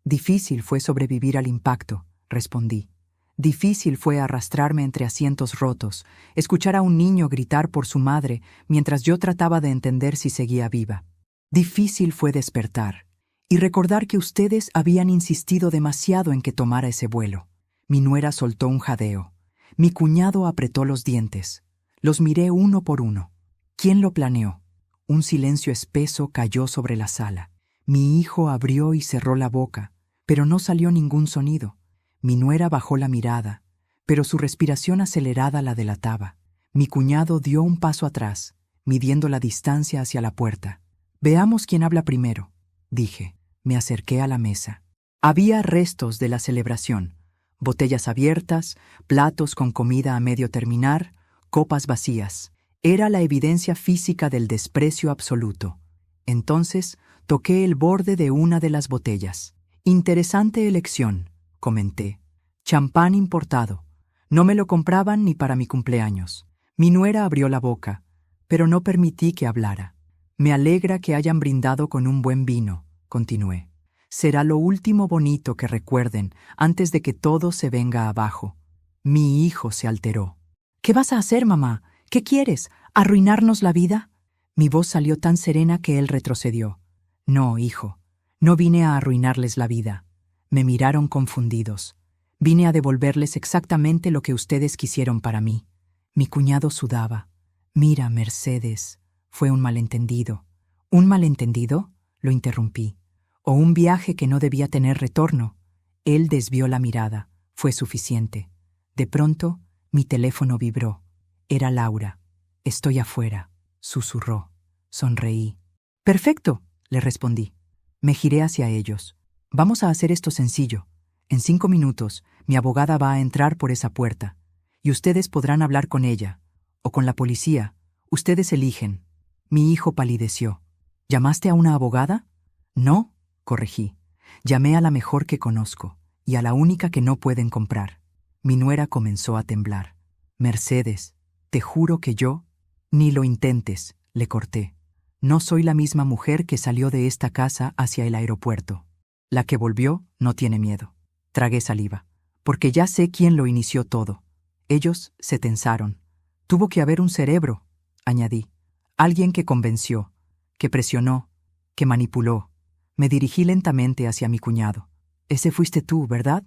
Difícil fue sobrevivir al impacto, respondí. Difícil fue arrastrarme entre asientos rotos, escuchar a un niño gritar por su madre mientras yo trataba de entender si seguía viva. Difícil fue despertar y recordar que ustedes habían insistido demasiado en que tomara ese vuelo. Mi nuera soltó un jadeo. Mi cuñado apretó los dientes. Los miré uno por uno. ¿Quién lo planeó? Un silencio espeso cayó sobre la sala. Mi hijo abrió y cerró la boca, pero no salió ningún sonido. Mi nuera bajó la mirada, pero su respiración acelerada la delataba. Mi cuñado dio un paso atrás, midiendo la distancia hacia la puerta. Veamos quién habla primero, dije. Me acerqué a la mesa. Había restos de la celebración. Botellas abiertas, platos con comida a medio terminar, copas vacías. Era la evidencia física del desprecio absoluto. Entonces, toqué el borde de una de las botellas. Interesante elección, comenté. Champán importado. No me lo compraban ni para mi cumpleaños. Mi nuera abrió la boca, pero no permití que hablara. Me alegra que hayan brindado con un buen vino, continué. Será lo último bonito que recuerden antes de que todo se venga abajo. Mi hijo se alteró. ¿Qué vas a hacer, mamá? ¿Qué quieres? ¿Arruinarnos la vida? Mi voz salió tan serena que él retrocedió. No, hijo, no vine a arruinarles la vida. Me miraron confundidos. Vine a devolverles exactamente lo que ustedes quisieron para mí. Mi cuñado sudaba. Mira, Mercedes, fue un malentendido. ¿Un malentendido? Lo interrumpí. ¿O un viaje que no debía tener retorno? Él desvió la mirada. Fue suficiente. De pronto, mi teléfono vibró. Era Laura. Estoy afuera, susurró. Sonreí. Perfecto, le respondí. Me giré hacia ellos. Vamos a hacer esto sencillo. En 5 minutos, mi abogada va a entrar por esa puerta, y ustedes podrán hablar con ella, o con la policía. Ustedes eligen. Mi hijo palideció. ¿Llamaste a una abogada? No, corregí. Llamé a la mejor que conozco, y a la única que no pueden comprar. Mi nuera comenzó a temblar. Mercedes, te juro que yo... Ni lo intentes, le corté. No soy la misma mujer que salió de esta casa hacia el aeropuerto. La que volvió no tiene miedo. Tragué saliva, porque ya sé quién lo inició todo. Ellos se tensaron. Tuvo que haber un cerebro, añadí. Alguien que convenció, que presionó, que manipuló. Me dirigí lentamente hacia mi cuñado. Ese fuiste tú, ¿verdad?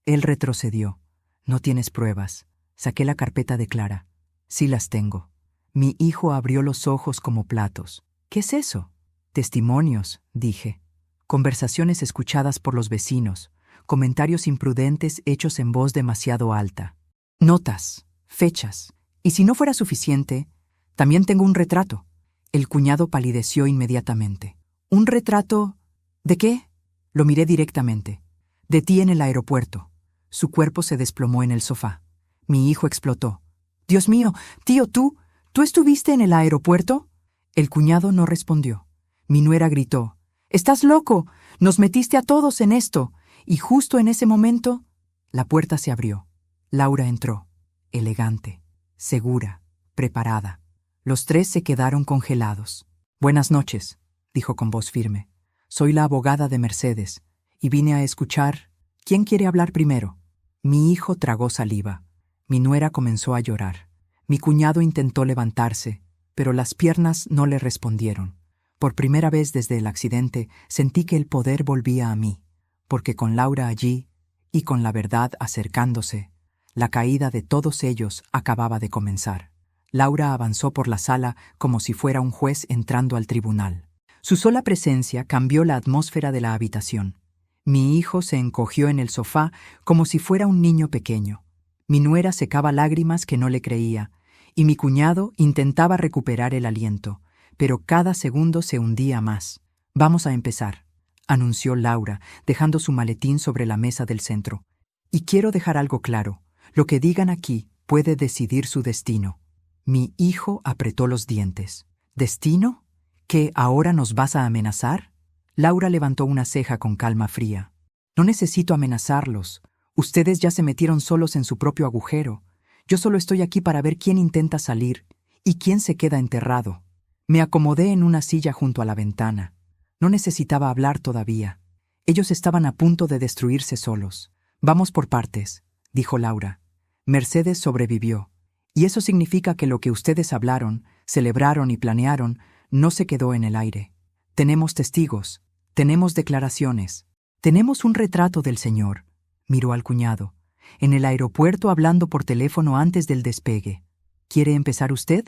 Él retrocedió. No tienes pruebas. Saqué la carpeta de Clara. Sí las tengo. Mi hijo abrió los ojos como platos. ¿Qué es eso? Testimonios, dije. Conversaciones escuchadas por los vecinos, comentarios imprudentes hechos en voz demasiado alta. Notas, fechas. Y si no fuera suficiente, también tengo un retrato. El cuñado palideció inmediatamente. ¿Un retrato? ¿De qué? Lo miré directamente. De ti en el aeropuerto. Su cuerpo se desplomó en el sofá. Mi hijo explotó. Dios mío, tío, ¿tú estuviste en el aeropuerto? El cuñado no respondió. Mi nuera gritó. ¡Estás loco! Nos metiste a todos en esto. Y justo en ese momento, la puerta se abrió. Laura entró, elegante, segura, preparada. Los tres se quedaron congelados. Buenas noches, dijo con voz firme. Soy la abogada de Mercedes, y vine a escuchar. ¿Quién quiere hablar primero? Mi hijo tragó saliva. Mi nuera comenzó a llorar. Mi cuñado intentó levantarse, pero las piernas no le respondieron. Por primera vez desde el accidente sentí que el poder volvía a mí, porque con Laura allí, y con la verdad acercándose, la caída de todos ellos acababa de comenzar. Laura avanzó por la sala como si fuera un juez entrando al tribunal. Su sola presencia cambió la atmósfera de la habitación. Mi hijo se encogió en el sofá como si fuera un niño pequeño. Mi nuera secaba lágrimas que no le creía, y mi cuñado intentaba recuperar el aliento, pero cada segundo se hundía más. Vamos a empezar. anunció Laura, dejando su maletín sobre la mesa del centro. Y quiero dejar algo claro. Lo que digan aquí puede decidir su destino. Mi hijo apretó los dientes. ¿Destino? ¿Qué, ahora nos vas a amenazar? Laura levantó una ceja con calma fría. No necesito amenazarlos. Ustedes ya se metieron solos en su propio agujero. Yo solo estoy aquí para ver quién intenta salir y quién se queda enterrado. Me acomodé en una silla junto a la ventana. No necesitaba hablar todavía. Ellos estaban a punto de destruirse solos. Vamos por partes, dijo Laura. Mercedes sobrevivió. Y eso significa que lo que ustedes hablaron, celebraron y planearon no se quedó en el aire. Tenemos testigos, tenemos declaraciones, tenemos un retrato del señor. Miró al cuñado. En el aeropuerto hablando por teléfono antes del despegue. ¿Quiere empezar usted?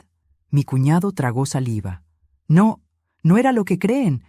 Mi cuñado tragó saliva. No, no era lo que creen.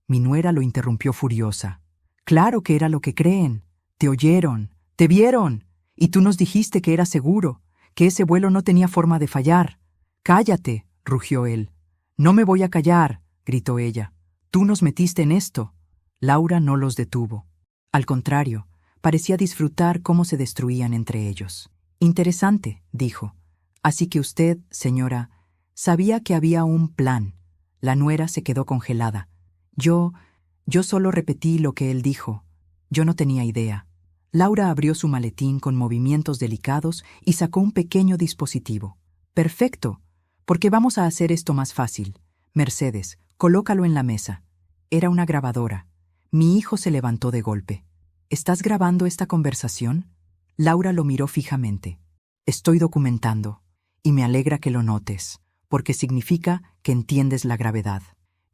Mi nuera lo interrumpió furiosa. Claro que era lo que creen. Te oyeron, te vieron. Y tú nos dijiste que era seguro, que ese vuelo no tenía forma de fallar. Cállate, rugió él. No me voy a callar, gritó ella. Tú nos metiste en esto. Laura no los detuvo. Al contrario, parecía disfrutar cómo se destruían entre ellos. Interesante, dijo. Así que usted, señora, sabía que había un plan. La nuera se quedó congelada. Yo solo repetí lo que él dijo. Yo no tenía idea. Laura abrió su maletín con movimientos delicados y sacó un pequeño dispositivo. Perfecto, porque vamos a hacer esto más fácil. Mercedes, colócalo en la mesa. Era una grabadora. Mi hijo se levantó de golpe. ¿Estás grabando esta conversación? Laura lo miró fijamente. Estoy documentando, y me alegra que lo notes, porque significa que entiendes la gravedad.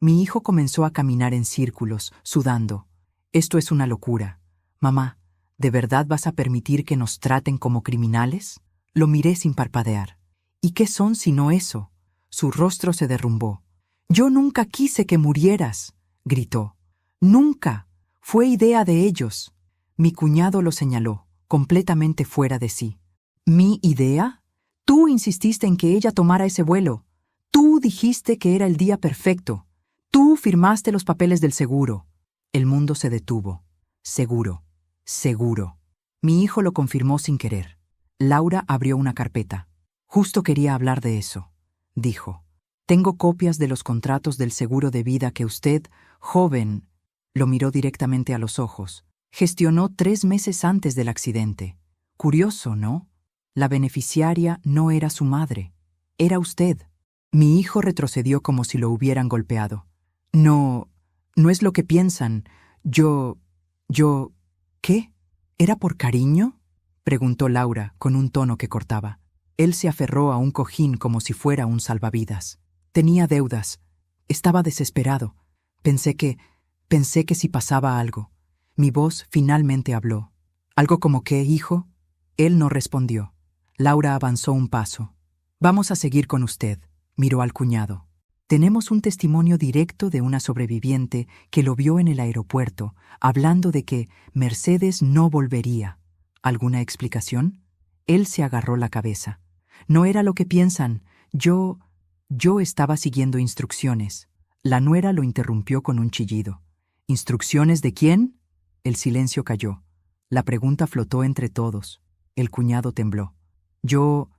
Mi hijo comenzó a caminar en círculos, sudando. Esto es una locura. Mamá, ¿de verdad vas a permitir que nos traten como criminales? Lo miré sin parpadear. ¿Y qué son sino eso? Su rostro se derrumbó. Yo nunca quise que murieras, gritó. Nunca. Fue idea de ellos. Mi cuñado lo señaló, completamente fuera de sí. ¿Mi idea? Tú insististe en que ella tomara ese vuelo. Tú dijiste que era el día perfecto. Tú firmaste los papeles del seguro. El mundo se detuvo. Seguro. Seguro. Mi hijo lo confirmó sin querer. Laura abrió una carpeta. Justo quería hablar de eso, dijo. Tengo copias de los contratos del seguro de vida que usted, joven, lo miró directamente a los ojos, gestionó 3 meses antes del accidente. Curioso, ¿no? La beneficiaria no era su madre, era usted. Mi hijo retrocedió como si lo hubieran golpeado. No es lo que piensan. ¿Qué? ¿Era por cariño? Preguntó Laura con un tono que cortaba. Él se aferró a un cojín como si fuera un salvavidas. Tenía deudas. Estaba desesperado. Pensé que si pasaba algo. Mi voz finalmente habló. ¿Algo como qué, hijo? Él no respondió. Laura avanzó un paso. Vamos a seguir con usted, miró al cuñado. Tenemos un testimonio directo de una sobreviviente que lo vio en el aeropuerto, hablando de que Mercedes no volvería. ¿Alguna explicación? Él se agarró la cabeza. No era lo que piensan. Yo estaba siguiendo instrucciones. La nuera lo interrumpió con un chillido. ¿Instrucciones de quién? El silencio cayó. La pregunta flotó entre todos. El cuñado tembló. Yo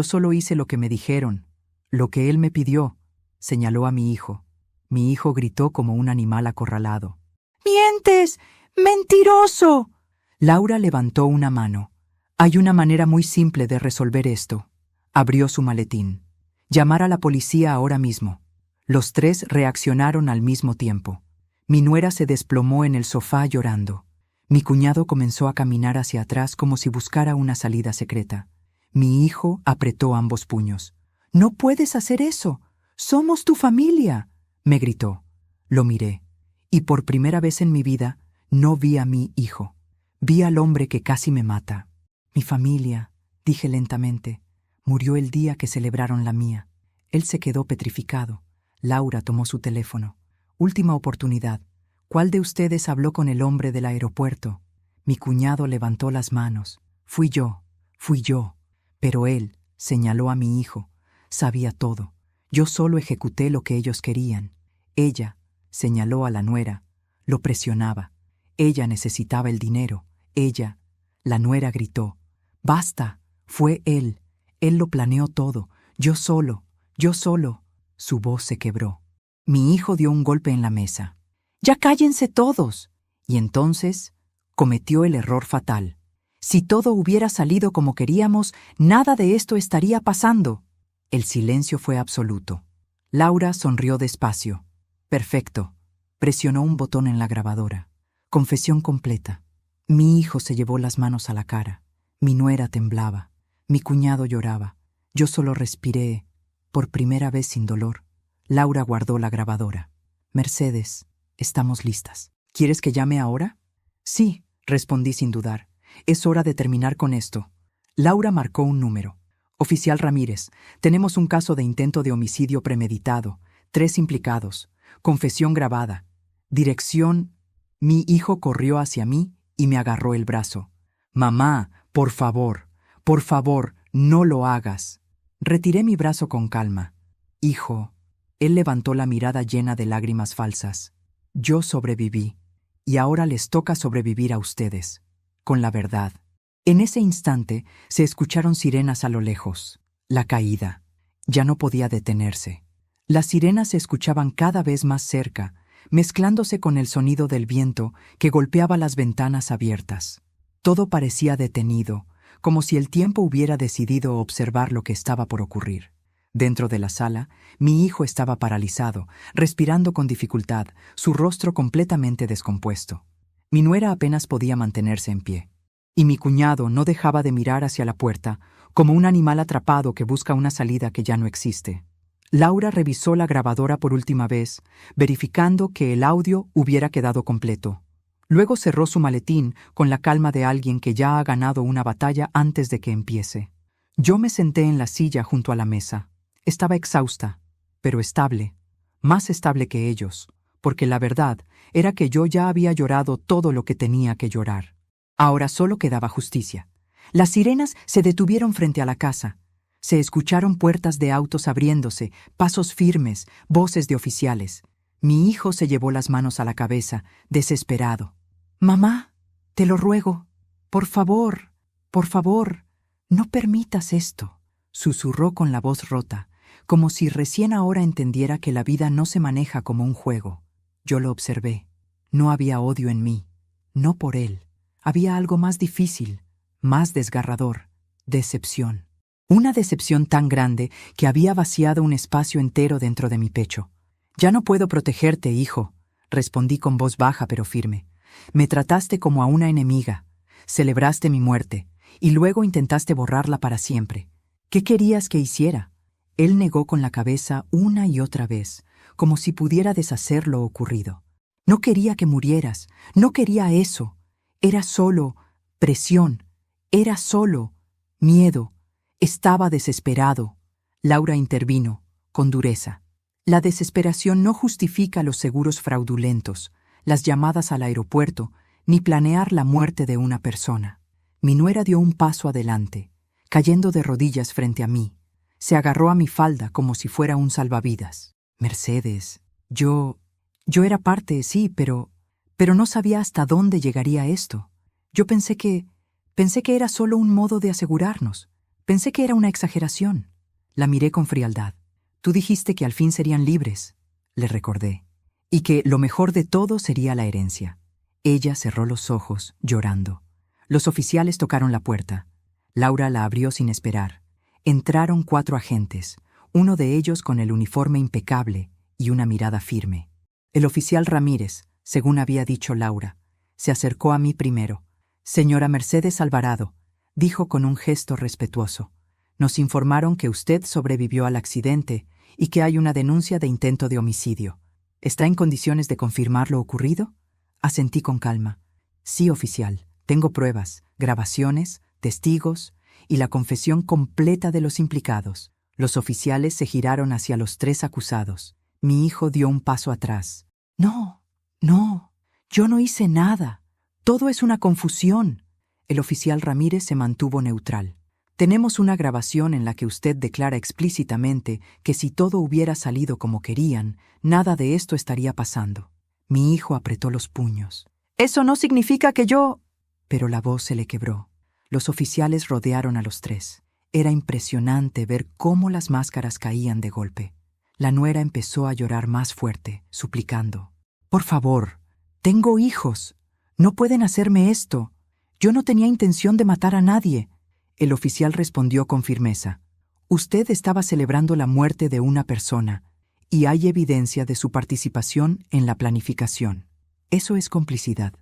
solo hice lo que me dijeron, lo que él me pidió, señaló a mi hijo. Mi hijo gritó como un animal acorralado. ¡Mientes! ¡Mentiroso! Laura levantó una mano. Hay una manera muy simple de resolver esto. Abrió su maletín. Llamar a la policía ahora mismo. Los 3 reaccionaron al mismo tiempo. Mi nuera se desplomó en el sofá llorando. Mi cuñado comenzó a caminar hacia atrás como si buscara una salida secreta. Mi hijo apretó ambos puños. «¡No puedes hacer eso! ¡Somos tu familia!», me gritó. Lo miré, y por primera vez en mi vida no vi a mi hijo. Vi al hombre que casi me mata. «Mi familia», dije lentamente, «murió el día que celebraron la mía». Él se quedó petrificado. Laura tomó su teléfono. «Última oportunidad. ¿Cuál de ustedes habló con el hombre del aeropuerto?» Mi cuñado levantó las manos. Fui yo. Pero él, señaló a mi hijo, sabía todo. Yo solo ejecuté lo que ellos querían. Ella, señaló a la nuera, Lo presionaba. Ella necesitaba el dinero. Ella. La nuera gritó. «¡Basta! Fue él. Él lo planeó todo. Yo solo. Yo solo». Su voz se quebró. Mi hijo dio un golpe en la mesa. «¡Ya cállense todos!». Y entonces cometió el error fatal. Si todo hubiera salido como queríamos, nada de esto estaría pasando. El silencio fue absoluto. Laura sonrió despacio. «Perfecto». Presionó un botón en la grabadora. Confesión completa. Mi hijo se llevó las manos a la cara. Mi nuera temblaba. Mi cuñado lloraba. Yo solo respiré, por primera vez sin dolor. Laura guardó la grabadora. «Mercedes, estamos listas. ¿Quieres que llame ahora?» «Sí», respondí sin dudar. «Es hora de terminar con esto». Laura marcó un número. «Oficial Ramírez, tenemos un caso de intento de homicidio premeditado. 3 implicados. Confesión grabada. Dirección». Mi hijo corrió hacia mí y me agarró el brazo. «Mamá, por favor, no lo hagas». Retiré mi brazo con calma. «Hijo». Él levantó la mirada llena de lágrimas falsas. «Yo sobreviví, y ahora les toca sobrevivir a ustedes, con la verdad». En ese instante se escucharon sirenas a lo lejos. La caída. Ya no podía detenerse. Las sirenas se escuchaban cada vez más cerca, mezclándose con el sonido del viento que golpeaba las ventanas abiertas. Todo parecía detenido, como si el tiempo hubiera decidido observar lo que estaba por ocurrir. Dentro de la sala, mi hijo estaba paralizado, respirando con dificultad, su rostro completamente descompuesto. Mi nuera apenas podía mantenerse en pie. Y mi cuñado no dejaba de mirar hacia la puerta, como un animal atrapado que busca una salida que ya no existe. Laura revisó la grabadora por última vez, verificando que el audio hubiera quedado completo. Luego cerró su maletín con la calma de alguien que ya ha ganado una batalla antes de que empiece. Yo me senté en la silla junto a la mesa. Estaba exhausta, pero estable, más estable que ellos, porque la verdad era que yo ya había llorado todo lo que tenía que llorar. Ahora solo quedaba justicia. Las sirenas se detuvieron frente a la casa. Se escucharon puertas de autos abriéndose, pasos firmes, voces de oficiales. Mi hijo se llevó las manos a la cabeza, desesperado. «Mamá, te lo ruego, por favor, no permitas esto», susurró con la voz rota, como si recién ahora entendiera que la vida no se maneja como un juego. Yo lo observé. No había odio en mí, no por él. Había algo más difícil, más desgarrador: decepción. Una decepción tan grande que había vaciado un espacio entero dentro de mi pecho. «Ya no puedo protegerte, hijo», respondí con voz baja pero firme. «Me trataste como a una enemiga, celebraste mi muerte, y luego intentaste borrarla para siempre. ¿Qué querías que hiciera?». Él negó con la cabeza una y otra vez, como si pudiera deshacer lo ocurrido. «No quería que murieras, no quería eso. Era solo presión, era solo miedo. Estaba desesperado». Laura intervino, con dureza. «La desesperación no justifica los seguros fraudulentos, las llamadas al aeropuerto, ni planear la muerte de una persona». Mi nuera dio un paso adelante, cayendo de rodillas frente a mí. Se agarró a mi falda como si fuera un salvavidas. «Mercedes, yo era parte, sí, pero no sabía hasta dónde llegaría esto. Yo pensé que era solo un modo de asegurarnos. Pensé que era una exageración». La miré con frialdad. «Tú dijiste que al fin serían libres», le recordé, «y que lo mejor de todo sería la herencia». Ella cerró los ojos, llorando. Los oficiales tocaron la puerta. Laura la abrió sin esperar. Entraron 4 agentes, uno de ellos con el uniforme impecable y una mirada firme. El oficial Ramírez, según había dicho Laura, se acercó a mí primero. «Señora Mercedes Alvarado», dijo con un gesto respetuoso, «nos informaron que usted sobrevivió al accidente y que hay una denuncia de intento de homicidio. ¿Está en condiciones de confirmar lo ocurrido?». Asentí con calma. «Sí, oficial, tengo pruebas, grabaciones, testigos y la confesión completa de los implicados». Los oficiales se giraron hacia los 3 acusados. Mi hijo dio un paso atrás. «No, yo no hice nada. Todo es una confusión». El oficial Ramírez se mantuvo neutral. «Tenemos una grabación en la que usted declara explícitamente que si todo hubiera salido como querían, nada de esto estaría pasando». Mi hijo apretó los puños. «Eso no significa que yo...» Pero la voz se le quebró. Los oficiales rodearon a los tres. Era impresionante ver cómo las máscaras caían de golpe. La nuera empezó a llorar más fuerte, suplicando. «Por favor, tengo hijos. No pueden hacerme esto. Yo no tenía intención de matar a nadie». El oficial respondió con firmeza. «Usted estaba celebrando la muerte de una persona, y hay evidencia de su participación en la planificación. Eso es complicidad».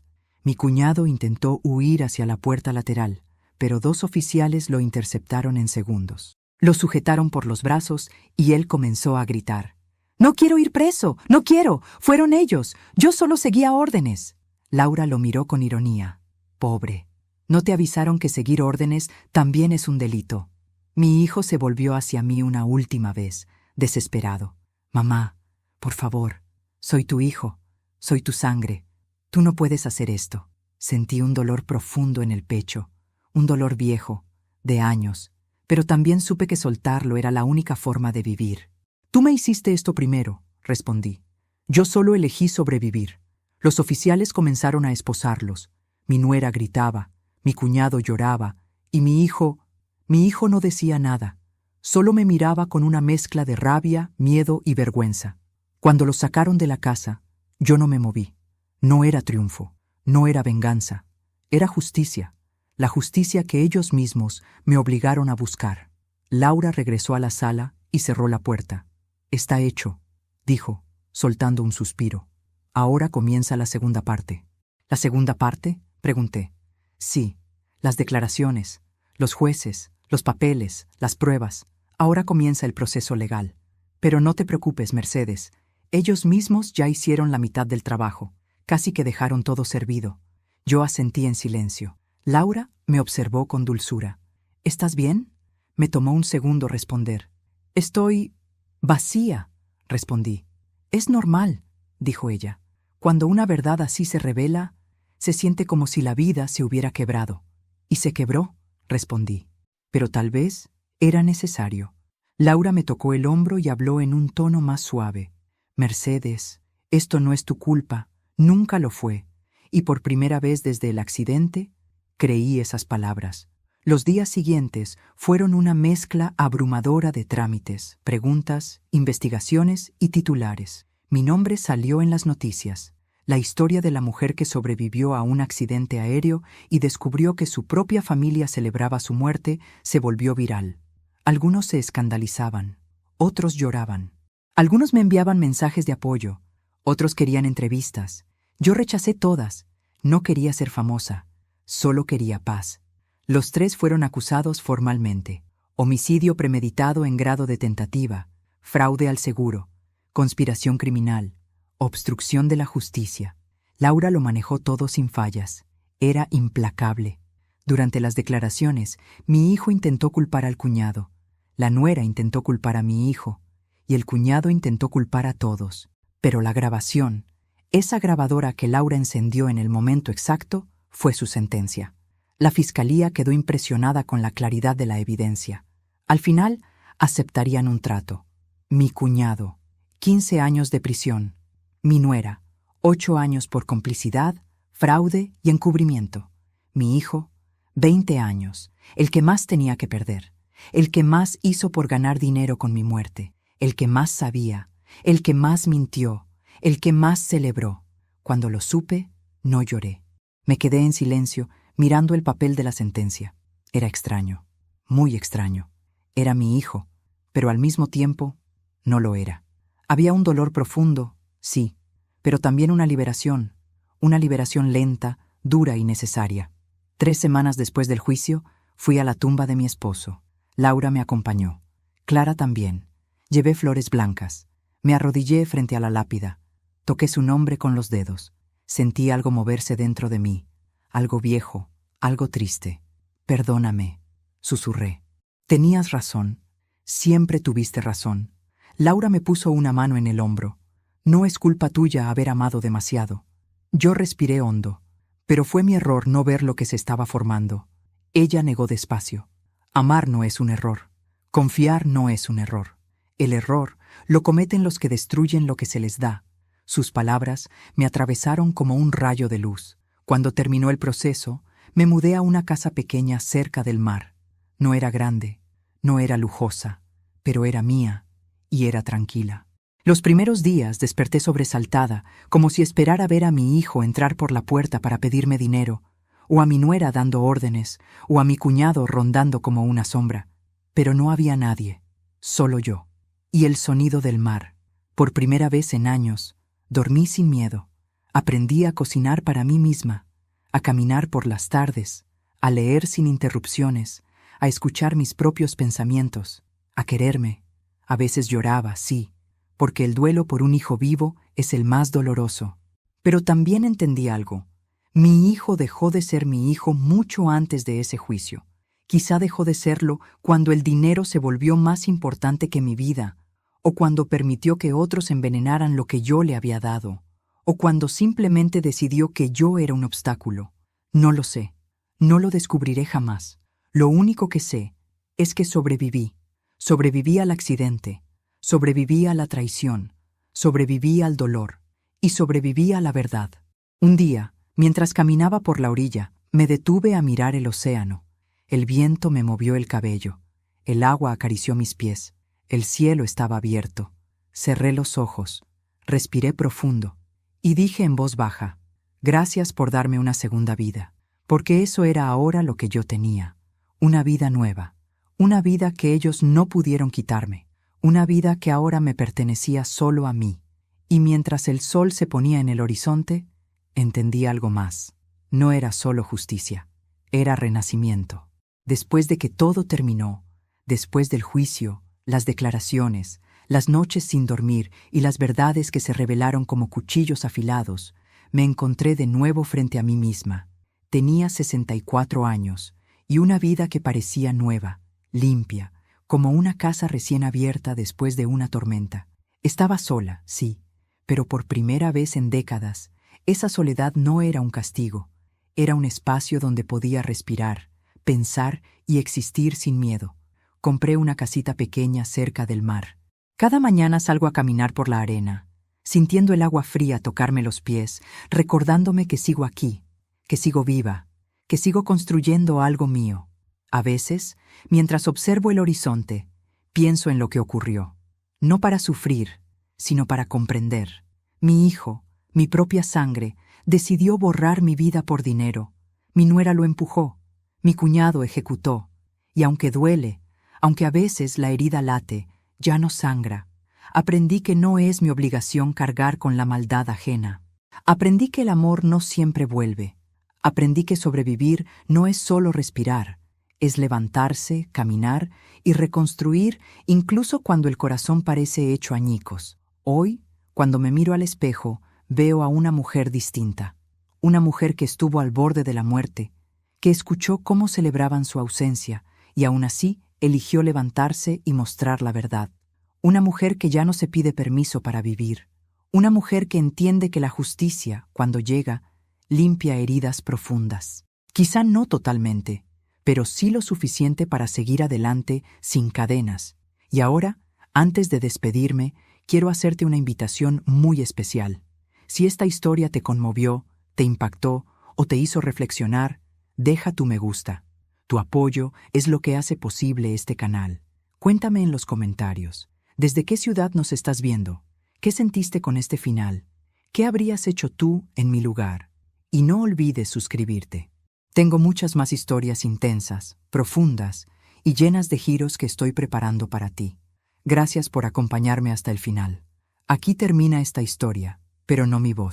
Mi cuñado intentó huir hacia la puerta lateral, pero 2 oficiales lo interceptaron en segundos. Lo sujetaron por los brazos y él comenzó a gritar. «¡No quiero ir preso! ¡No quiero! ¡Fueron ellos! ¡Yo solo seguía órdenes!». Laura lo miró con ironía. «Pobre, ¿no te avisaron que seguir órdenes también es un delito?». Mi hijo se volvió hacia mí una última vez, desesperado. «Mamá, por favor, soy tu hijo, soy tu sangre. Tú no puedes hacer esto». Sentí un dolor profundo en el pecho, un dolor viejo, de años, pero también supe que soltarlo era la única forma de vivir. «Tú me hiciste esto primero», respondí. «Yo solo elegí sobrevivir». Los oficiales comenzaron a esposarlos. Mi nuera gritaba, mi cuñado lloraba, y mi hijo no decía nada. Solo me miraba con una mezcla de rabia, miedo y vergüenza. Cuando los sacaron de la casa, yo no me moví. No era triunfo, no era venganza, era justicia. La justicia que ellos mismos me obligaron a buscar. Laura regresó a la sala y cerró la puerta. «Está hecho», dijo, soltando un suspiro. «Ahora comienza la segunda parte». «¿La segunda parte?», pregunté. «Sí, las declaraciones, los jueces, los papeles, las pruebas. Ahora comienza el proceso legal. Pero no te preocupes, Mercedes. Ellos mismos ya hicieron la mitad del trabajo. Casi que dejaron todo servido». Yo asentí en silencio. Laura me observó con dulzura. «¿Estás bien?». Me tomó un segundo responder. «Estoy vacía», respondí. «Es normal», dijo ella. «Cuando una verdad así se revela, se siente como si la vida se hubiera quebrado». «Y se quebró», respondí. «Pero tal vez era necesario». Laura me tocó el hombro y habló en un tono más suave. «Mercedes, esto no es tu culpa, nunca lo fue». Y por primera vez desde el accidente, creí esas palabras. Los días siguientes fueron una mezcla abrumadora de trámites, preguntas, investigaciones y titulares. Mi nombre salió en las noticias. La historia de la mujer que sobrevivió a un accidente aéreo y descubrió que su propia familia celebraba su muerte se volvió viral. Algunos se escandalizaban, otros lloraban. Algunos me enviaban mensajes de apoyo, otros querían entrevistas. Yo rechacé todas. No quería ser famosa, solo quería paz. Los 3 fueron acusados formalmente: homicidio premeditado en grado de tentativa, fraude al seguro, conspiración criminal, obstrucción de la justicia. Laura lo manejó todo sin fallas. Era implacable. Durante las declaraciones, mi hijo intentó culpar al cuñado, la nuera intentó culpar a mi hijo, y el cuñado intentó culpar a todos. Pero la grabación, esa grabadora que Laura encendió en el momento exacto, fue su sentencia. La fiscalía quedó impresionada con la claridad de la evidencia. Al final, aceptarían un trato. Mi cuñado, 15 años de prisión. Mi nuera, 8 años por complicidad, fraude y encubrimiento. Mi hijo, 20 años, el que más tenía que perder, el que más hizo por ganar dinero con mi muerte, el que más sabía, el que más mintió, el que más celebró. Cuando lo supe, no lloré. Me quedé en silencio, mirando el papel de la sentencia. Era extraño, muy extraño. Era mi hijo, pero al mismo tiempo, no lo era. Había un dolor profundo, sí, pero también una liberación lenta, dura y necesaria. 3 semanas después del juicio, fui a la tumba de mi esposo. Laura me acompañó. Clara también. Llevé flores blancas. Me arrodillé frente a la lápida. Toqué su nombre con los dedos. Sentí algo moverse dentro de mí, algo viejo, algo triste. «Perdóname», susurré. «Tenías razón. Siempre tuviste razón». Laura me puso una mano en el hombro. «No es culpa tuya haber amado demasiado». Yo respiré hondo, pero fue mi error no ver lo que se estaba formando. Ella negó despacio. «Amar no es un error. Confiar no es un error. El error lo cometen los que destruyen lo que se les da. Sus palabras me atravesaron como un rayo de luz. Cuando terminó el proceso, me mudé a una casa pequeña cerca del mar. No era grande, no era lujosa, pero era mía y era tranquila. Los primeros días desperté sobresaltada, como si esperara ver a mi hijo entrar por la puerta para pedirme dinero, o a mi nuera dando órdenes, o a mi cuñado rondando como una sombra. Pero no había nadie, solo yo, y el sonido del mar. Por primera vez en años, dormí sin miedo. Aprendí a cocinar para mí misma, a caminar por las tardes, a leer sin interrupciones, a escuchar mis propios pensamientos, a quererme. A veces lloraba, sí, porque el duelo por un hijo vivo es el más doloroso. Pero también entendí algo. Mi hijo dejó de ser mi hijo mucho antes de ese juicio. Quizá dejó de serlo cuando el dinero se volvió más importante que mi vida, o cuando permitió que otros envenenaran lo que yo le había dado, o cuando simplemente decidió que yo era un obstáculo. No lo sé. No lo descubriré jamás. Lo único que sé es que sobreviví. Sobreviví al accidente. Sobreviví a la traición. Sobreviví al dolor. Y sobreviví a la verdad. Un día, mientras caminaba por la orilla, me detuve a mirar el océano. El viento me movió el cabello. El agua acarició mis pies. El cielo estaba abierto. Cerré los ojos. Respiré profundo. Y dije en voz baja, gracias por darme una segunda vida, porque eso era ahora lo que yo tenía, una vida nueva, una vida que ellos no pudieron quitarme, una vida que ahora me pertenecía solo a mí. Y mientras el sol se ponía en el horizonte, entendí algo más. No era solo justicia, era renacimiento. Después de que todo terminó, después del juicio, las declaraciones, las noches sin dormir y las verdades que se revelaron como cuchillos afilados, me encontré de nuevo frente a mí misma. Tenía 64 años y una vida que parecía nueva, limpia, como una casa recién abierta después de una tormenta. Estaba sola, sí, pero por primera vez en décadas, esa soledad no era un castigo, era un espacio donde podía respirar, pensar y existir sin miedo. Compré una casita pequeña cerca del mar. Cada mañana salgo a caminar por la arena, sintiendo el agua fría tocarme los pies, recordándome que sigo aquí, que sigo viva, que sigo construyendo algo mío. A veces, mientras observo el horizonte, pienso en lo que ocurrió, no para sufrir, sino para comprender. Mi hijo, mi propia sangre, decidió borrar mi vida por dinero. Mi nuera lo empujó, mi cuñado ejecutó, y aunque duele, aunque a veces la herida late, ya no sangra. Aprendí que no es mi obligación cargar con la maldad ajena. Aprendí que el amor no siempre vuelve. Aprendí que sobrevivir no es solo respirar, es levantarse, caminar y reconstruir incluso cuando el corazón parece hecho añicos. Hoy, cuando me miro al espejo, veo a una mujer distinta. Una mujer que estuvo al borde de la muerte, que escuchó cómo celebraban su ausencia y aún así eligió levantarse y mostrar la verdad. Una mujer que ya no se pide permiso para vivir. Una mujer que entiende que la justicia, cuando llega, limpia heridas profundas. Quizá no totalmente, pero sí lo suficiente para seguir adelante sin cadenas. Y ahora, antes de despedirme, quiero hacerte una invitación muy especial. Si esta historia te conmovió, te impactó o te hizo reflexionar, deja tu me gusta. Tu apoyo es lo que hace posible este canal. Cuéntame en los comentarios. ¿Desde qué ciudad nos estás viendo? ¿Qué sentiste con este final? ¿Qué habrías hecho tú en mi lugar? Y no olvides suscribirte. Tengo muchas más historias intensas, profundas y llenas de giros que estoy preparando para ti. Gracias por acompañarme hasta el final. Aquí termina esta historia, pero no mi voz.